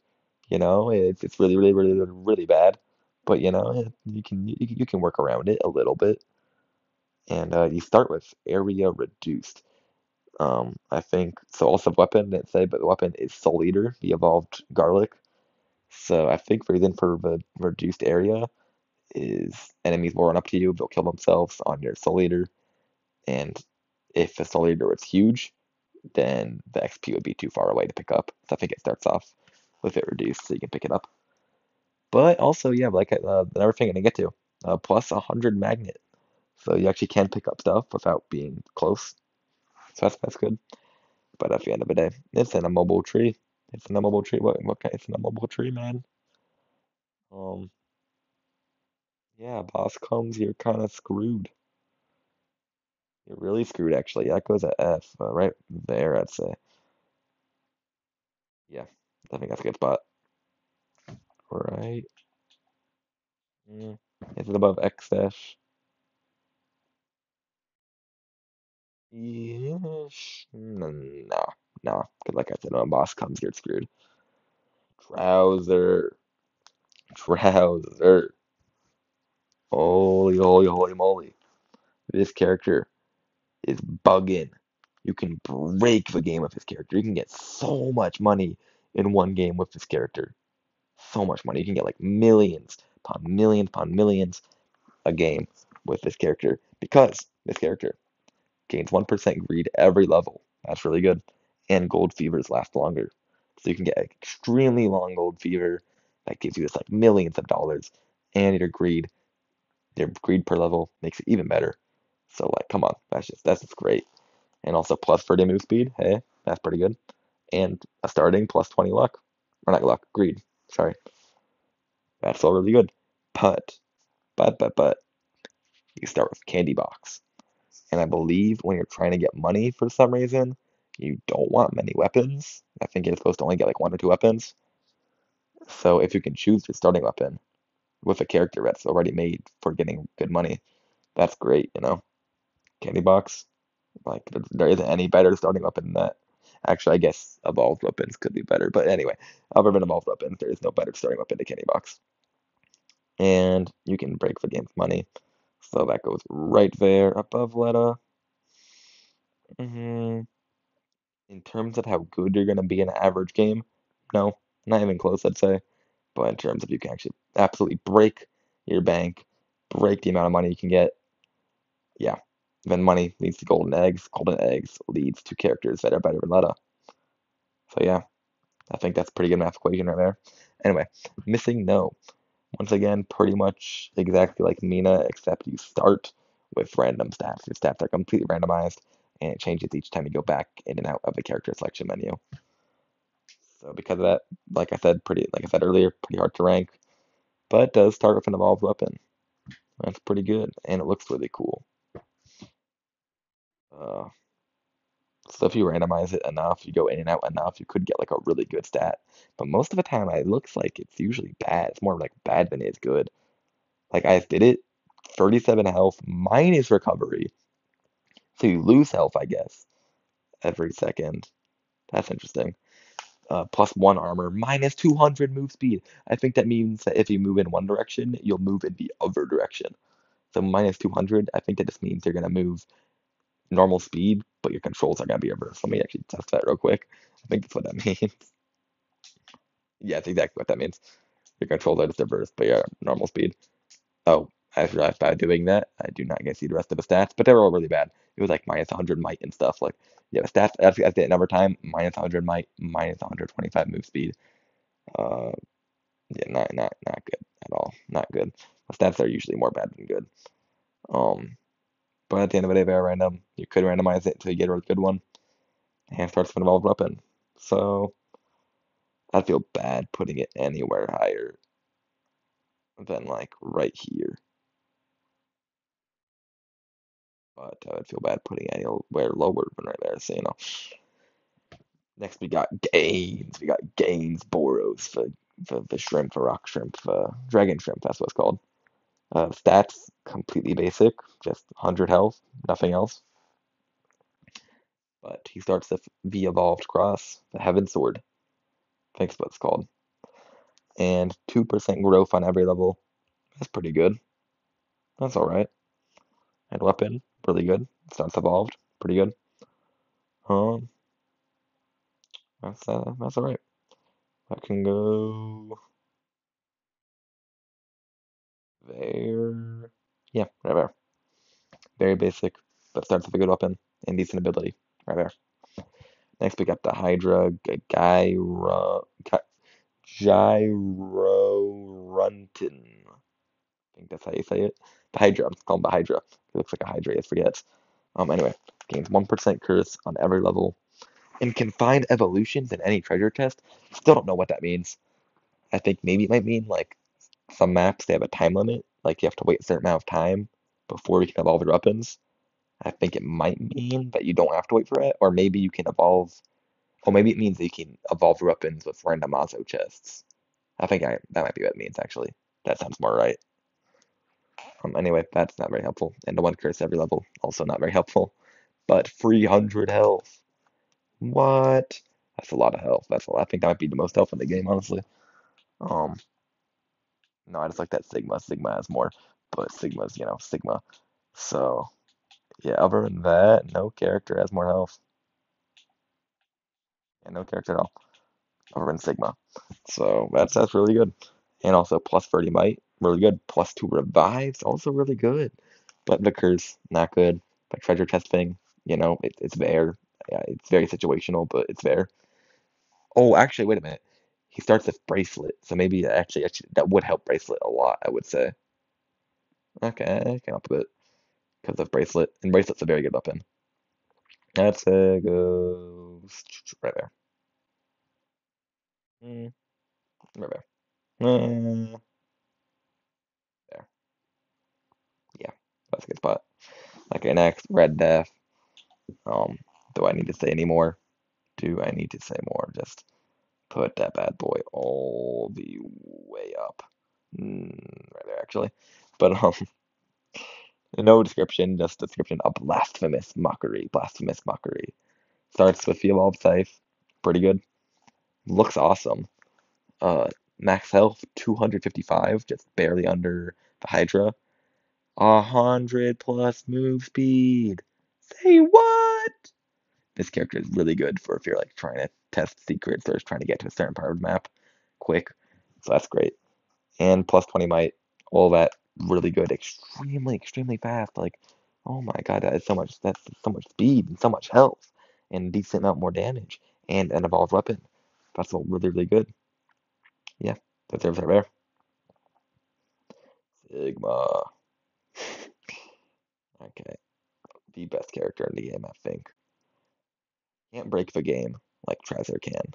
It's really, really, really, really, really bad. But you can work around it a little bit. And you start with area reduced. I think so. Also, weapon didn't say, but the weapon is Soul Eater, the evolved garlic. So I think the reason for the reduced area is enemies will run up to you, they'll kill themselves on your Soul Eater, and if the Soul Eater is huge, then the XP would be too far away to pick up. So I think it starts off with it reduced so you can pick it up. But also, yeah, like another thing I didn't get to, plus 100 magnet. So you actually can pick up stuff without being close. So that's good. But at the end of the day, it's in a mobile tree. It's in a mobile tree. What kind? It's in a mobile tree, man. Um, yeah, boss comes, you're kind of screwed. You're really screwed, actually. That goes at F, right there, I'd say. Yeah, I think that's a good spot. Right. Mm. Is it above X dash? Yes. No, no. Because like I said, when a boss comes, you're screwed. Trouser. Trouser. Holy, holy, holy moly. This character is bugging. You can break the game with this character. You can get so much money in one game with this character. So much money. You can get like millions upon millions a game with this character because this character gains 1% greed every level. That's really good. And gold fevers last longer. So you can get extremely long gold fever that gives you this like millions of dollars. And your greed per level makes it even better. So like come on, that's just great. And also plus 30 move speed. Hey, that's pretty good. And a starting plus 20 luck. Or not luck, greed. Sorry. That's all really good. But, but, you start with Candy Box. And I believe when you're trying to get money for some reason, you don't want many weapons. I think you're supposed to only get like 1 or 2 weapons. So if you can choose your starting weapon with a character that's already made for getting good money, that's great, you know? Candy Box, like there isn't any better starting weapon than that. Actually, I guess evolved weapons could be better, but anyway, other than evolved weapons, there is no better starting weapon than Candy Box. And you can break the game's money. So that goes right there above Letta. hmm In terms of how good you're going to be in an average game, no, not even close, I'd say. But in terms of you can actually absolutely break your bank, break the amount of money you can get, yeah. Then money leads to golden eggs. Golden eggs leads to characters that are better than Letta. So yeah, I think that's a pretty good math equation right there. Anyway, missing no. Once again, pretty much exactly like Mina, except you start with random stats. Your stats are completely randomized, and it changes each time you go back in and out of the character selection menu. So because of that, like I said earlier, pretty hard to rank, but it does start with an evolved weapon. That's pretty good, and it looks really cool. Uh, so if you randomize it enough, you go in and out enough, you could get like a really good stat. But most of the time, it looks like it's usually bad. It's more like bad than it is good. Like I did it, 37 health minus recovery. So you lose health, I guess, every second. That's interesting. +1 armor, -200 move speed. I think that means that if you move in one direction, you'll move in the other direction. So -200, I think that just means you're gonna move normal speed, but your controls are gonna be reversed. Let me actually test that real quick. I think that's what that means. Yeah, that's exactly what that means. Your controls are just reversed, but yeah, normal speed. Oh, I just realized by doing that, I do not get to see the rest of the stats, but they were all really bad. It was like -100 might and stuff. Like, yeah, the stats at the end of time, -100 might, -125 move speed. Uh, yeah, not good at all. Not good. The stats are usually more bad than good. Um, but at the end of the day, they're random. You could randomize it until you get a good one, and it starts with an evolved weapon. So I feel bad putting it anywhere higher than like right here. But I would feel bad putting anywhere lower than right there. So next we got Gains. We got Gains Boros for the shrimp, for rock shrimp, for dragon shrimp. That's what it's called. Stats completely basic, just 100 health, nothing else. But he starts with the evolved cross, the Heaven Sword. I think that's what it's called. And 2% growth on every level. That's pretty good. That's all right. And weapon, really good. Starts evolved, pretty good. Um, that's all right. I can go there. Yeah, right there. Very basic, but starts with a good weapon and decent ability. Right there. Next, we got the Hydra Gyroruntin. I think that's how you say it. The Hydra. It's called the Hydra. It looks like a Hydra. I forget. Anyway, gains 1% curse on every level and can find evolutions in any treasure chest. Still don't know what that means. I think maybe it might mean like some maps they have a time limit. Like you have to wait a certain amount of time before you can evolve your weapons. I think it might mean that you don't have to wait for it, or maybe you can evolve. Oh, maybe it means that you can evolve your weapons with randomizo chests. That might be what it means actually. That sounds more right. Anyway, that's not very helpful. And the one curse every level, also not very helpful. But 300 health. What? That's a lot of health. I think that might be the most health in the game, honestly. Um, no, I just like that Sigma. Sigma has more, but Sigma's, Sigma. So, yeah, other than that, no character has more health. And no character at all. Other than Sigma. So that's really good. And also plus 30 might, really good. Plus 2 revives, also really good. But Vickers, not good. But treasure chest thing, it's there. Yeah, it's very situational, but it's there. Oh, actually, wait a minute. He starts with bracelet, so maybe actually that would help bracelet a lot, I would say. Okay, I came up with it because of bracelet, and bracelet's a very good weapon. That's a goes right there. Mm, right there. There. Yeah, that's a good spot. Okay, next, Red Death. Um, do I need to say any more? Do I need to say more? Just put that bad boy all the way up. Right there, actually. But no description, just description of blasphemous mockery. Blasphemous mockery. Starts with the evolved scythe. Pretty good. Looks awesome. Uh, Max health 255, just barely under the Hydra. 100 plus move speed. Say what? This character is really good for if you're like trying to test secrets or just trying to get to a certain part of the map quick. So that's great. And plus 20 might, all that really good, extremely fast. Like, oh my god, that's so much speed and so much health and decent amount more damage and an evolved weapon. That's all really good. Yeah, deserves right there. Sigma. Okay, the best character in the game, I think. Can't break the game like Tracer can,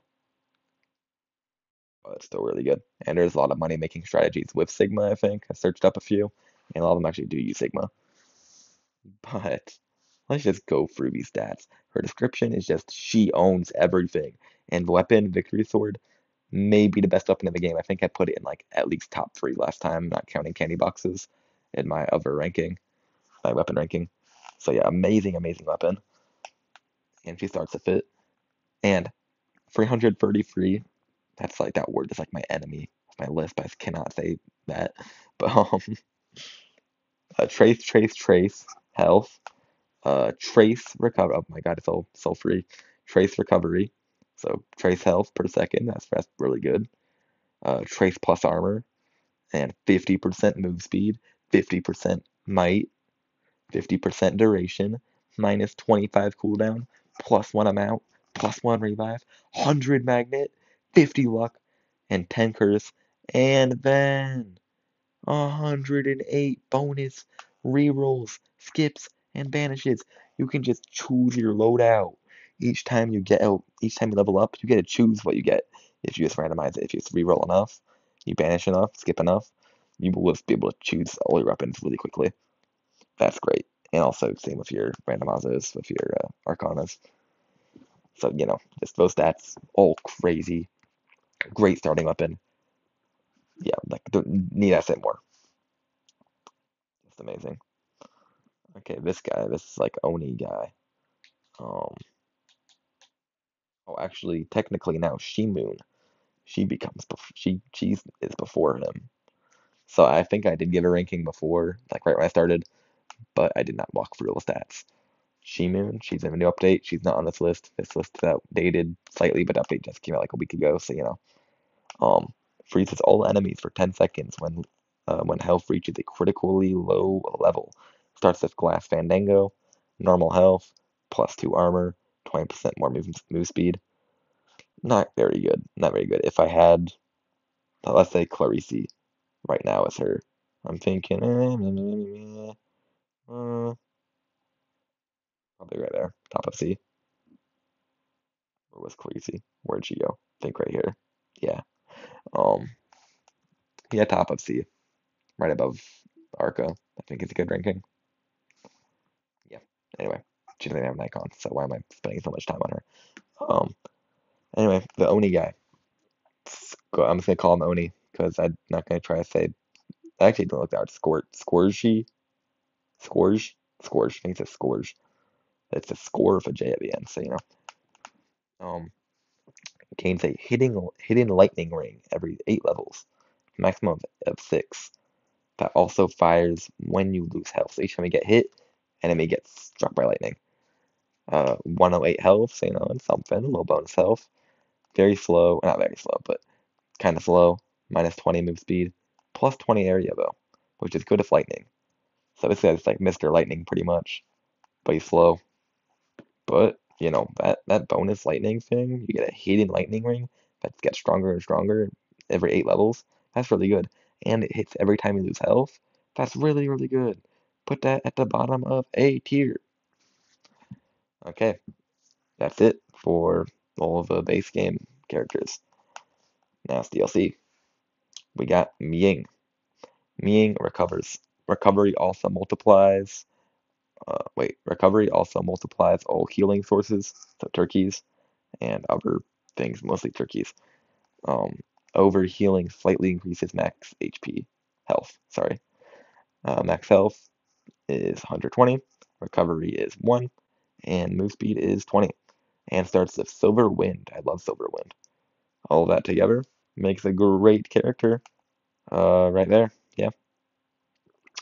but it's still really good. And there's a lot of money making strategies with Sigma, I think. I searched up a few, and a lot of them actually do use Sigma. But let's just go through these stats. Her description is just she owns everything. And weapon, Victory Sword, may be the best weapon in the game. I think I put it in like at least top 3 last time, not counting candy boxes in my other ranking, my weapon ranking. So yeah, amazing weapon. And she starts with it. And 333, that's like that word is like my enemy of my list, but I cannot say that. But trace, health, trace recover. Oh my god, it's so free. Trace recovery. So trace health per second. That's really good. Trace plus armor and 50% move speed, 50% might, 50% duration, minus 25 cooldown, plus one amount, plus one revive, 100 magnet, 50 luck, and 10 curse, and then 108 bonus rerolls, skips, and banishes. You can just choose your loadout. Each time you level up, you get to choose what you get. If you just randomize it, if you just reroll enough, you banish enough, skip enough, you will just be able to choose all your weapons really quickly. That's great. And also, same with your randomizers, with your arcanas. So, just those stats, all crazy. Great starting weapon. Yeah, like, don't need I say more. Just amazing. Okay, this is like Oni guy. Um, actually, technically now Shimoon, she becomes she is before him. So I think I did give a ranking before, like right when I started, but I did not walk through all the stats. Shimoon, she's in a new update. She's not on this list. This list is outdated slightly, but update just came out like a week ago, so freezes all enemies for 10 seconds when health reaches a critically low level. Starts with Glass Fandango, normal health, plus 2 armor, 20% more move speed. Not very good. Not very good. If I had, let's say Clarice right now as her, I'm thinking, probably right there, top of C. Where was Clarice? Where'd she go? I think right here. Yeah. Um. Yeah, top of C, right above Arca. I think it's a good ranking. Yeah. Anyway, she doesn't have an icon, so why am I spending so much time on her? Um, anyway, the Oni guy. I'm just gonna call him Oni because I'm not gonna try to say. I actually don't look that hard. Scourge, Scourge. I think it's a Scourge. It's a score of a J at the end, so you know. Um, gains a hidden lightning ring every 8 levels, maximum of 6. That also fires when you lose health. So each time you get hit, enemy gets struck by lightning. 108 health, so you know, it's something, a little bonus health. Very slow, not very slow, but kind of slow. Minus 20 move speed, plus 20 area though, which is good if lightning. So this guy's like Mr. Lightning pretty much, but he's slow. But you know that bonus lightning thing, you get a hidden lightning ring that gets stronger and stronger every 8 levels. That's really good, and it hits every time you lose health. That's really really good. Put that at the bottom of A tier. Okay, that's it for all of the base game characters. Now it's DLC. We got Ming. Ming recovers. Recovery also multiplies. Recovery also multiplies all healing sources, so turkeys and other things, mostly turkeys. Um, Overhealing slightly increases max HP health. Sorry, max health is 120. Recovery is 1, and move speed is 20. And starts with Silver Wind. I love Silver Wind. All of that together makes a great character. Right there. Yeah.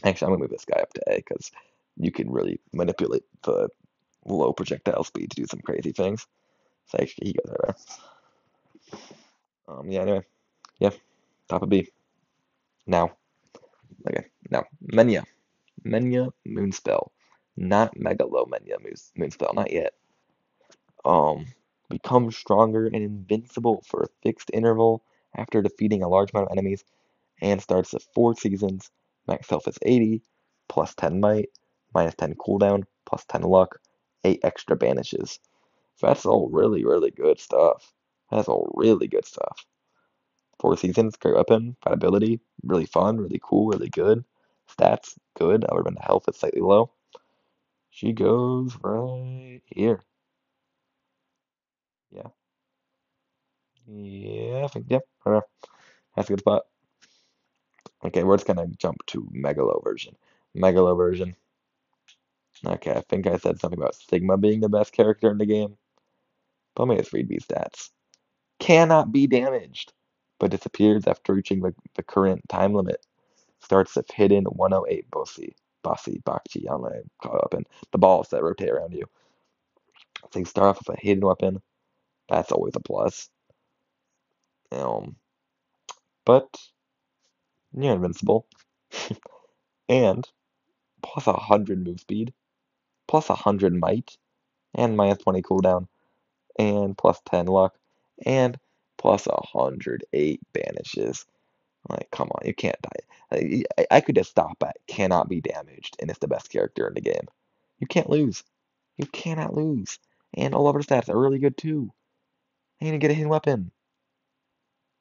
Actually, I'm gonna move this guy up to A because you can really manipulate the low projectile speed to do some crazy things. So actually, he goes right there. Yeah. Anyway, yeah. Top of B. Now, okay. Now, Menya. Menya Moonspell. Not Megalomania Moonspell. Not yet. Um, Becomes stronger and invincible for a fixed interval after defeating a large amount of enemies, and starts at 4 seasons. Max health is 80, plus 10 might, minus 10 cooldown, plus 10 luck, 8 extra banishes. So that's all really, really good stuff. That's all really good stuff. 4 seasons, great weapon, fight really fun, really cool, really good. Stats, good, other than the health is slightly low. She goes right here. Yeah. Yeah, I think, yep, yeah, that's a good spot. Okay, we're just gonna jump to Megalo version. Megalo version. Okay, I think I said something about Sigma being the best character in the game. But let me just read these stats. Cannot be damaged, but disappears after reaching the current time limit. Starts with hidden 108 Bakchi, I don't know, caught up in the balls that rotate around you. So you start off with a hidden weapon. That's always a plus. Um, but you're invincible. And plus 100 move speed, plus 100 might, and minus 20 cooldown, and plus 10 luck, and plus 108 banishes. Like, come on, you can't die. I could just stop at cannot be damaged, and it's the best character in the game. You can't lose. You cannot lose. And all of her stats are really good too. And you get a hidden weapon.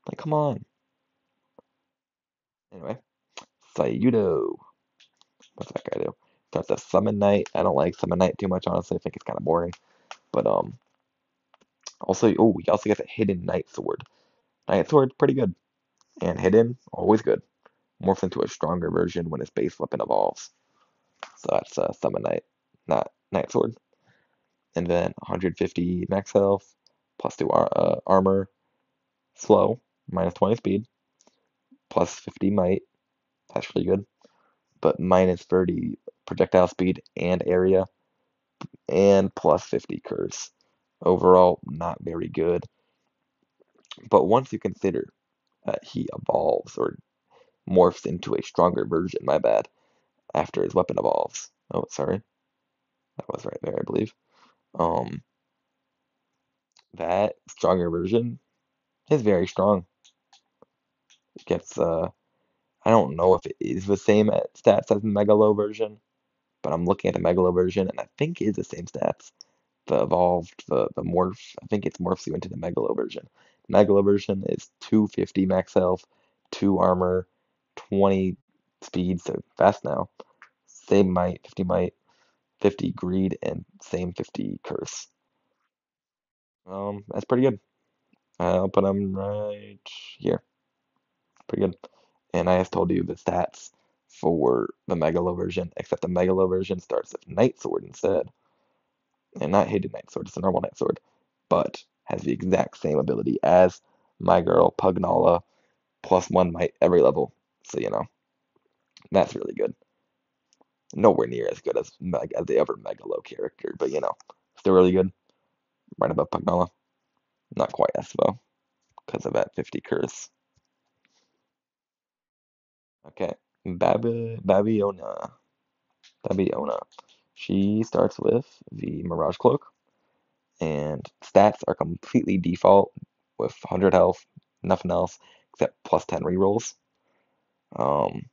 Like, come on. Anyway, Sayudo. What's that guy do? Starts a Summon Knight. I don't like Summon Knight too much, honestly. I think it's kind of boring. But also, oh, he also gets a hidden Knight Sword. Knight Sword, pretty good. And hidden, always good. Morphs into a stronger version when his base weapon evolves. So that's Summon Knight, not Knight Sword. And then 150 max health, plus 2 armor, slow, minus 20 speed, plus 50 might. That's really good. But minus 30 projectile speed and area, and plus 50 curse. Overall, not very good. But once you consider that he evolves or morphs into a stronger version, my bad, after his weapon evolves. Oh, sorry. That was right there, I believe. Um, that stronger version is very strong. It gets I don't know if it is the same at stats as the Megalo version, but I'm looking at the Megalo version and I think it is the same stats. The evolved, the morph, I think it's morphs you into the Megalo version. Megalo version is 250 max health, 2 armor, 20 speed, so fast now. Same might, 50 might, 50 greed, and same 50 curse. That's pretty good. I'll put him right here. Pretty good. And I just told you the stats for the Megalo version, except the Megalo version starts with Night Sword instead. And not Hated Night Sword, it's a normal Night Sword, but has the exact same ability as my girl Pugnala, +1 might every level. So, that's really good. Nowhere near as good as as the other Megalo character, but still really good. Right above Pugnala. Not quite S though, because of that 50 curse. Okay. Babiona. Babiona. She starts with the Mirage Cloak, and stats are completely default with 100 health, nothing else except +10 rerolls. Um,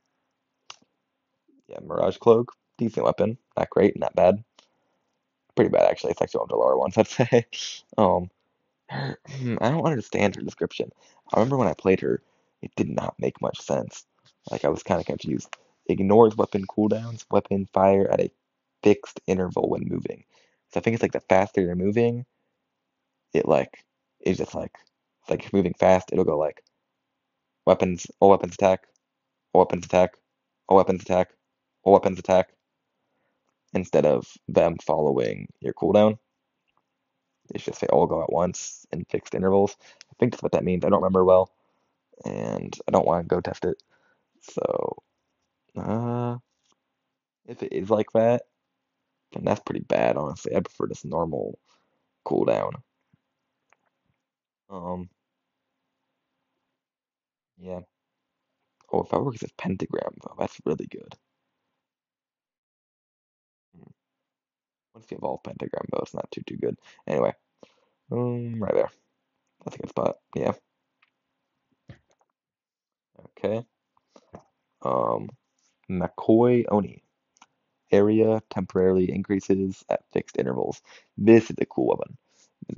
yeah, Mirage Cloak, decent weapon, not great, not bad, pretty bad actually. It's actually one of the lower ones, I'd say. Um, I don't understand her description. I remember when I played her, it did not make much sense. Like I was kind of confused. Ignores weapon cooldowns, weapon fire at a fixed interval when moving. So I think it's like the faster you're moving, it like it's just like it's like moving fast, it'll go like weapons, all weapons attack, all weapons attack, all weapons attack, all weapons attack, instead of them following your cooldown. It's just they all go at once in fixed intervals. I think that's what that means. I don't remember well, and I don't want to go test it. So, uh, if it is like that, then that's pretty bad, honestly. I prefer this normal cooldown. Um, yeah. Oh, if I work as a pentagram, though, that's really good. Hmm. What if you evolve pentagram, though? It's not too good. Anyway, right there. That's a good spot. Yeah. Okay. Um, McCoy Oni. Area temporarily increases at fixed intervals. This is a cool weapon.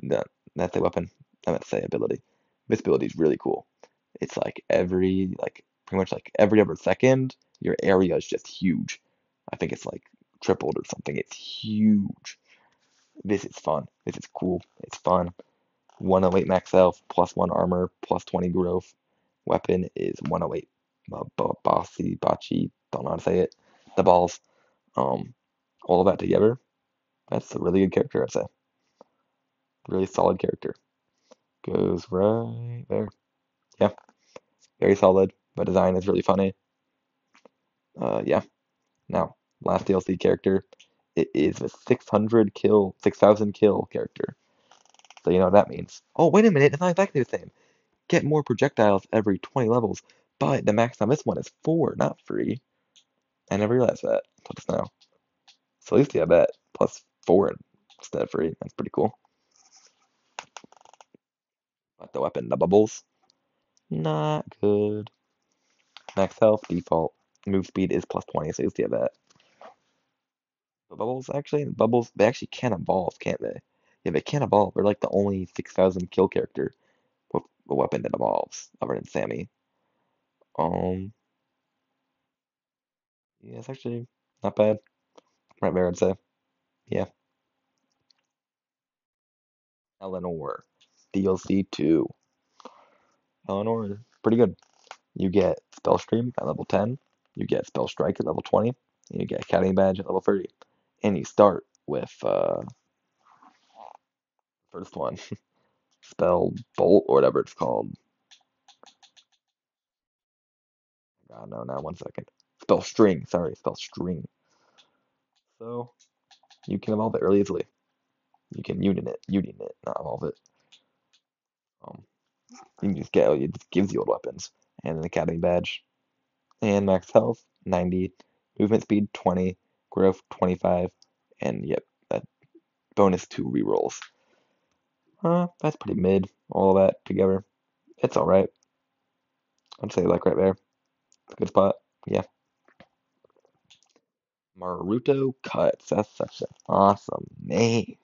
That, that's a weapon. I meant to say ability. This ability is really cool. It's like pretty much like every other second, your area is just huge. I think it's like tripled or something. It's huge. This is fun. This is cool. It's fun. 108 max health, +1 armor, +20 growth. Weapon is 108. Bossy, Bachi, don't know how to say it. The balls. Um, all of that together, that's a really good character, I'd say. Really solid character. Goes right there. Yeah, very solid. The design is really funny. Yeah. Now, last DLC character. It is a 6,000 kill character. So you know what that means. Oh, wait a minute, it's not exactly the same. Get more projectiles every 20 levels, but the max on this one is 4, not 3. I never realized that until just now. So at least you have that +4 instead of 3. That's pretty cool. But the weapon, the bubbles, not good. Max health, default. Move speed is +20, so you see that. The bubbles, they actually can evolve, can't they? Yeah, they can evolve. They're like the only 6,000 kill character with a weapon that evolves, other than Sammy. Um, yeah, it's actually not bad. Right there, I'd say. Yeah. Eleanor, DLC 2. Eleanor is pretty good. You get Spell Stream at level 10, you get Spell Strike at level 20, and you get Academy Badge at level 30. And you start with first one, Spell Bolt or whatever it's called. God, no, now 1 second. Spell String, sorry, Spell String. So you can evolve it really easily. You can union it, not evolve it. Um, you can just get it just gives you old weapons and an Academy Badge and max health 90, movement speed 20, growth 25, and yep, that bonus 2 rerolls. That's pretty mid, all of that together. It's alright. I'd say like right there. It's a good spot. Yeah. Maruto Cuts. That's such an awesome name.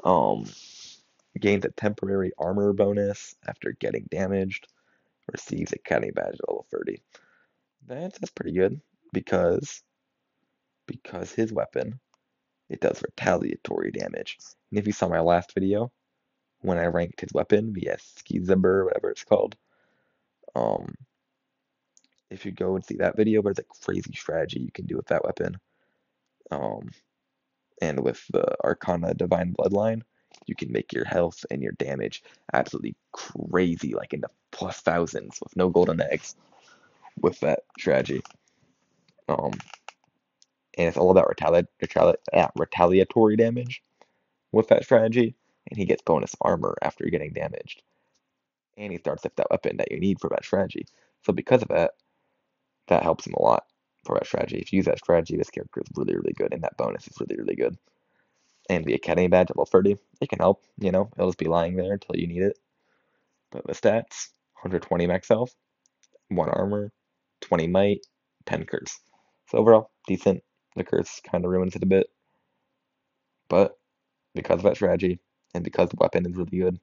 Um, gains a temporary armor bonus after getting damaged. Receives a Academy Badge at level 30. That's pretty good because his weapon it does retaliatory damage. And if you saw my last video, when I ranked his weapon via Skizumber, whatever it's called, um, if you go and see that video, there's a crazy strategy you can do with that weapon. Um, and with the Arcana Divine Bloodline, you can make your health and your damage absolutely crazy, like in the plus thousands with no golden eggs with that strategy. And it's all about retaliatory damage with that strategy, and he gets bonus armor after getting damaged. And he starts with that weapon that you need for that strategy. So because of that, that helps him a lot for that strategy. If you use that strategy, this character is really, really good, and that bonus is really, really good. And the Academy Badge level 30, it can help, it'll just be lying there until you need it. But the stats, 120 max health, 1 armor, 20 might, 10 curse. So overall, decent. The curse kind of ruins it a bit. But because of that strategy, and because the weapon is really good,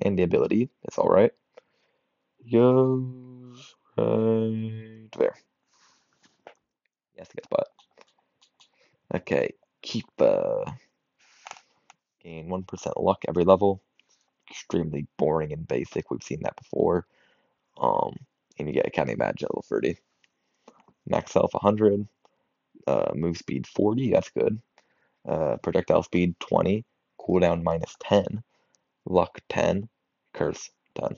and the ability, it's alright, goes right there. Yes, to get spot. Okay, keep gain 1% luck every level. Extremely boring and basic. We've seen that before. And you get Academy Badge level 30. Max health 100. Move speed 40. That's good. Projectile speed 20. Cooldown minus 10. Luck 10. Curse done.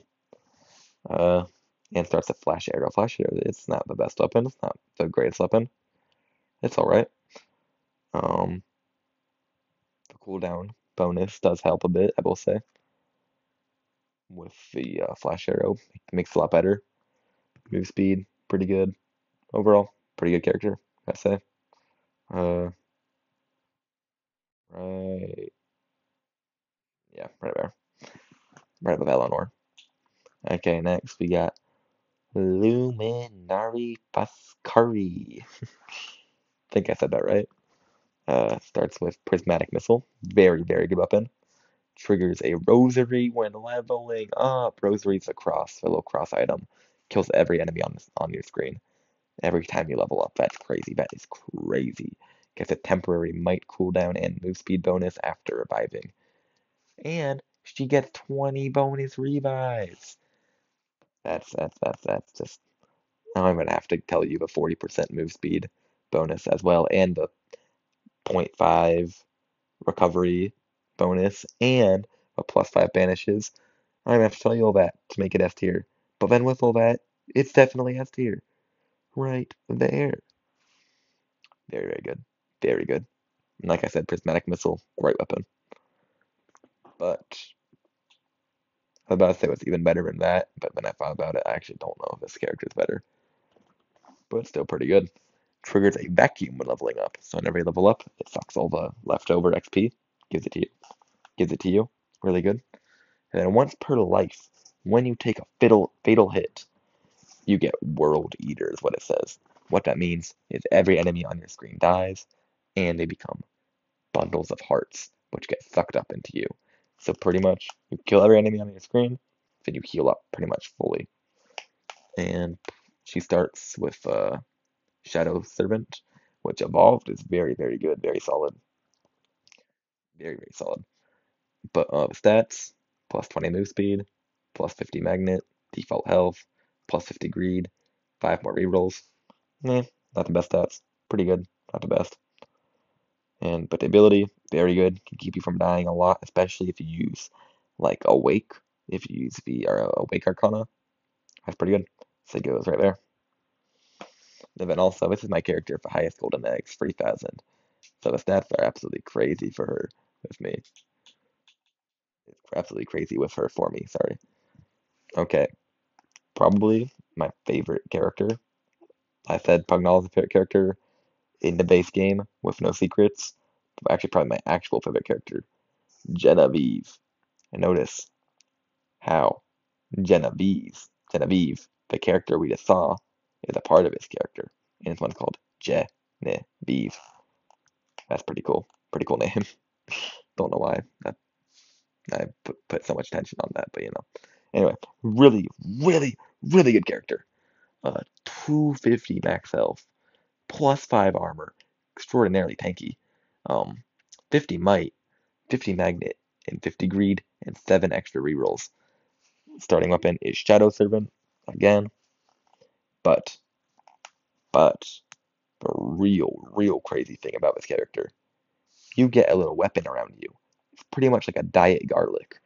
And starts a Flash Arrow. Flash Arrow, it's not the best weapon. It's not the greatest weapon. It's alright. The cooldown bonus does help a bit, I will say. With the Flash Arrow, it makes it a lot better. Move speed, pretty good. Overall, pretty good character, I say. Right. Yeah, right there. Right above Eleanor. Okay, next we got Luminari Pascari. I think I said that right. Starts with Prismatic Missile. Very, very good weapon. Triggers a Rosary when leveling up. Rosary's a little cross item. Kills every enemy on your screen. Every time you level up. That's crazy. That is crazy. Gets a temporary might cooldown and move speed bonus after reviving. And she gets 20 bonus revives. That's just. Now I'm gonna have to tell you the 40% move speed bonus as well, and the 0.5 recovery bonus, and a +5 banishes. I'm gonna have to tell you all that to make it S tier. But then with all that, it's definitely S tier. Right there. Very, very good. Very good. And like I said, Prismatic Missile, great weapon. But I was about to say what's even better than that, but then I thought about it, I actually don't know if this character is better. But it's still pretty good. Triggers a vacuum when leveling up. So whenever you level up, it sucks all the leftover XP, gives it to you. Gives it to you. Really good. And then once per life, when you take a fatal hit, you get World Eater, is what it says. What that means is every enemy on your screen dies, and they become bundles of hearts, which get sucked up into you. So pretty much, you kill every enemy on your screen, then you heal up pretty much fully. And she starts with Shadow Servant, which evolved is very, very good, very solid. Very, very solid. But stats, plus 20 move speed, plus 50 magnet, default health, plus 50 greed, 5 more rerolls. Not the best stats. Pretty good, not the best. But the ability, very good. Can keep you from dying a lot, especially if you use like Awake. If you use the Awake Arcana, that's pretty good. So it goes right there. And then also, this is my character for highest golden eggs, 3,000. So the stats are absolutely crazy for her with me. It's absolutely crazy with her for me, sorry. Okay, probably my favorite character. I said Pugnal is a favorite character in the base game with no secrets. Actually, probably my actual favorite character, Genevieve. And notice how Genevieve, the character we just saw, is a part of his character. And it's one called Genevieve. That's pretty cool. Pretty cool name. Don't know why I put so much attention on that, but Anyway, really, really, really good character. 250 max health, plus 5 armor, extraordinarily tanky. Um, 50 might, 50 magnet, and 50 greed, and 7 extra rerolls. Starting weapon is Shadow Servant, again, but, but, the real crazy thing about this character, you get a little weapon around you. It's pretty much like a diet garlic.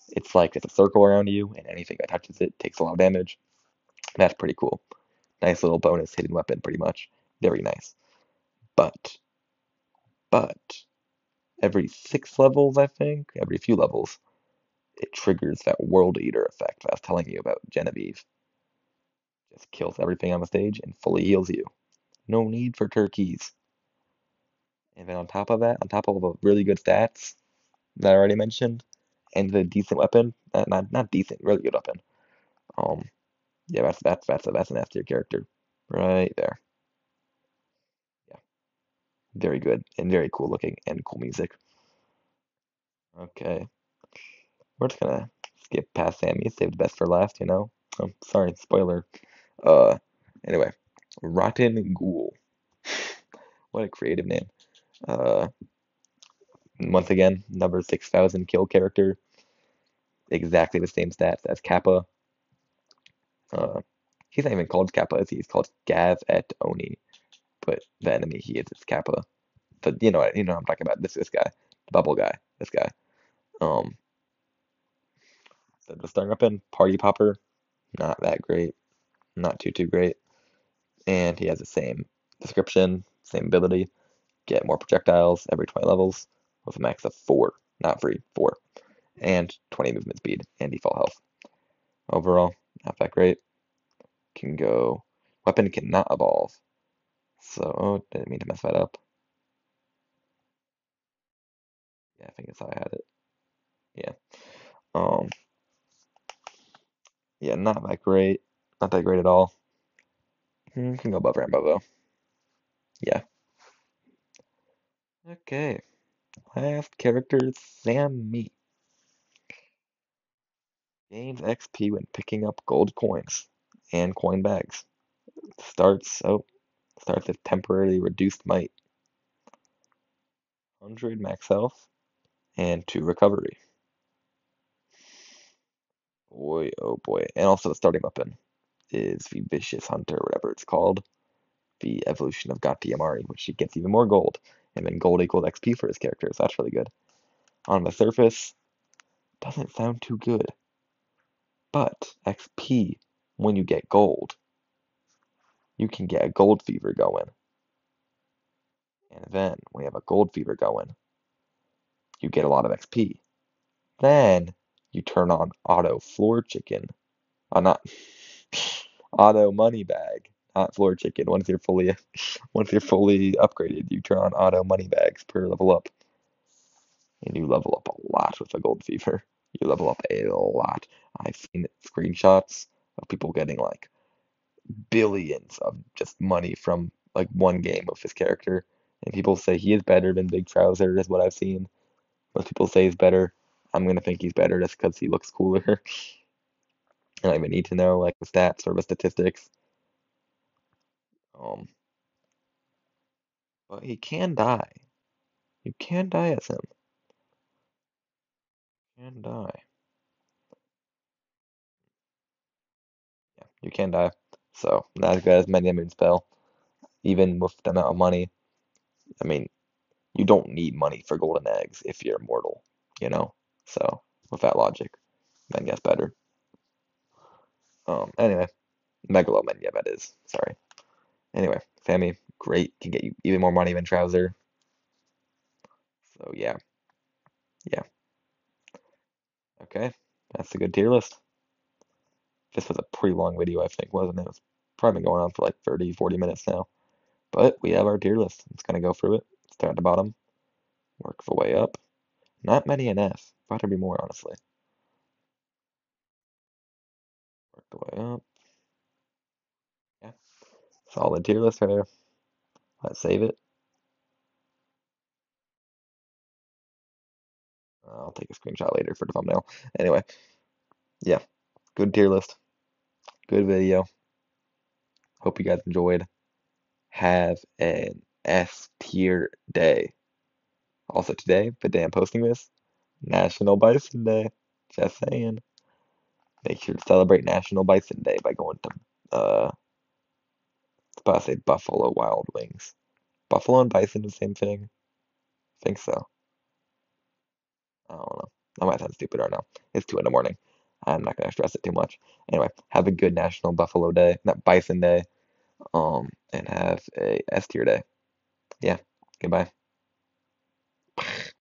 It's like it's a circle around you, and anything that touches it takes a lot of damage. That's pretty cool. Nice little bonus hidden weapon, pretty much. Very nice. But, but, every 6 levels, I think, every few levels, it triggers that World Eater effect that I was telling you about Genevieve. Just kills everything on the stage and fully heals you. No need for turkeys. And then on top of that, on top of all the really good stats that I already mentioned, and the decent weapon, not decent, really good weapon. Um, yeah, that's an F tier character, right there. Yeah, very good and very cool looking and cool music. Okay, we're just gonna skip past Sammy, save the best for last, you know. Oh, sorry, spoiler. Uh, anyway, Rotten Ghoul. What a creative name. Uh, once again, number 6,000 kill character, exactly the same stats as Kappa. Uh, he's not even called Kappa, is he? He's called Gav et Oni, but the enemy he is Kappa. But you know what I'm talking about. This guy, the bubble guy, this guy. Um, so just starting up in Party Popper, not that great, not too great, and he has the same description, same ability, get more projectiles every 20 levels with a max of 4, not free, 4, and 20 movement speed and default health. Overall, not that great. Can go, weapon cannot evolve. So, oh, didn't mean to mess that up. Yeah, I think that's how I had it. Yeah. Um, yeah, not that great. Not that great at all. Can go above Rambo though. Yeah. Okay. Last character, Sammy. Gains XP when picking up gold coins and coin bags. Starts with temporarily reduced might, 100 max health, and 2 recovery. Boy, oh boy. And also the starting weapon is the Vicious Hunter, whatever it's called. The evolution of Gatiamari, which he gets even more gold. And then gold equals XP for his character, so that's really good. On the surface, doesn't sound too good. But XP, when you get gold, you can get a gold fever going. And then when you have a gold fever going, you get a lot of XP. Then you turn on auto floor chicken. Not auto money bag, not floor chicken. Once you're fully upgraded, you turn on auto money bags per level up. And you level up a lot with a gold fever. You level up a lot. I've seen screenshots of people getting like billions of just money from like one game of his character. And people say he is better than Big Trouser, is what I've seen. Most people say he's better. I'm gonna think he's better just because he looks cooler. I don't even need to know like the stats or the statistics. Um, but he can die. You can die as him. Can die. Yeah, you can die. So not as good as Many a Moon spell. Even with the amount of money. I mean, you don't need money for golden eggs if you're immortal, you know? So with that logic, then gets better. Anyway, Megaloman, yeah, that is. Sorry. Anyway, Fami, great, can get you even more money than Trouser. So yeah, yeah. Okay, that's a good tier list. This was a pretty long video, I think, wasn't it? It's probably been going on for like 30, 40 minutes now. But we have our tier list. Let's kind of go through it. Start at the bottom, work the way up. Not many in F. Thought there'd be more, honestly. Work the way up. Yeah, solid tier list right there. Let's save it. I'll take a screenshot later for the thumbnail. Anyway, yeah, good tier list. Good video. Hope you guys enjoyed. Have an S tier day. Also today, the day I'm posting this, National Bison Day. Just saying. Make sure to celebrate National Bison Day by going to I say Buffalo Wild Wings. Buffalo and bison the same thing? Think so. I don't know. I might sound stupid right now. It's 2 in the morning. I'm not gonna stress it too much. Anyway, have a good National Buffalo Day, not Bison Day. And have a S tier day. Yeah. Goodbye.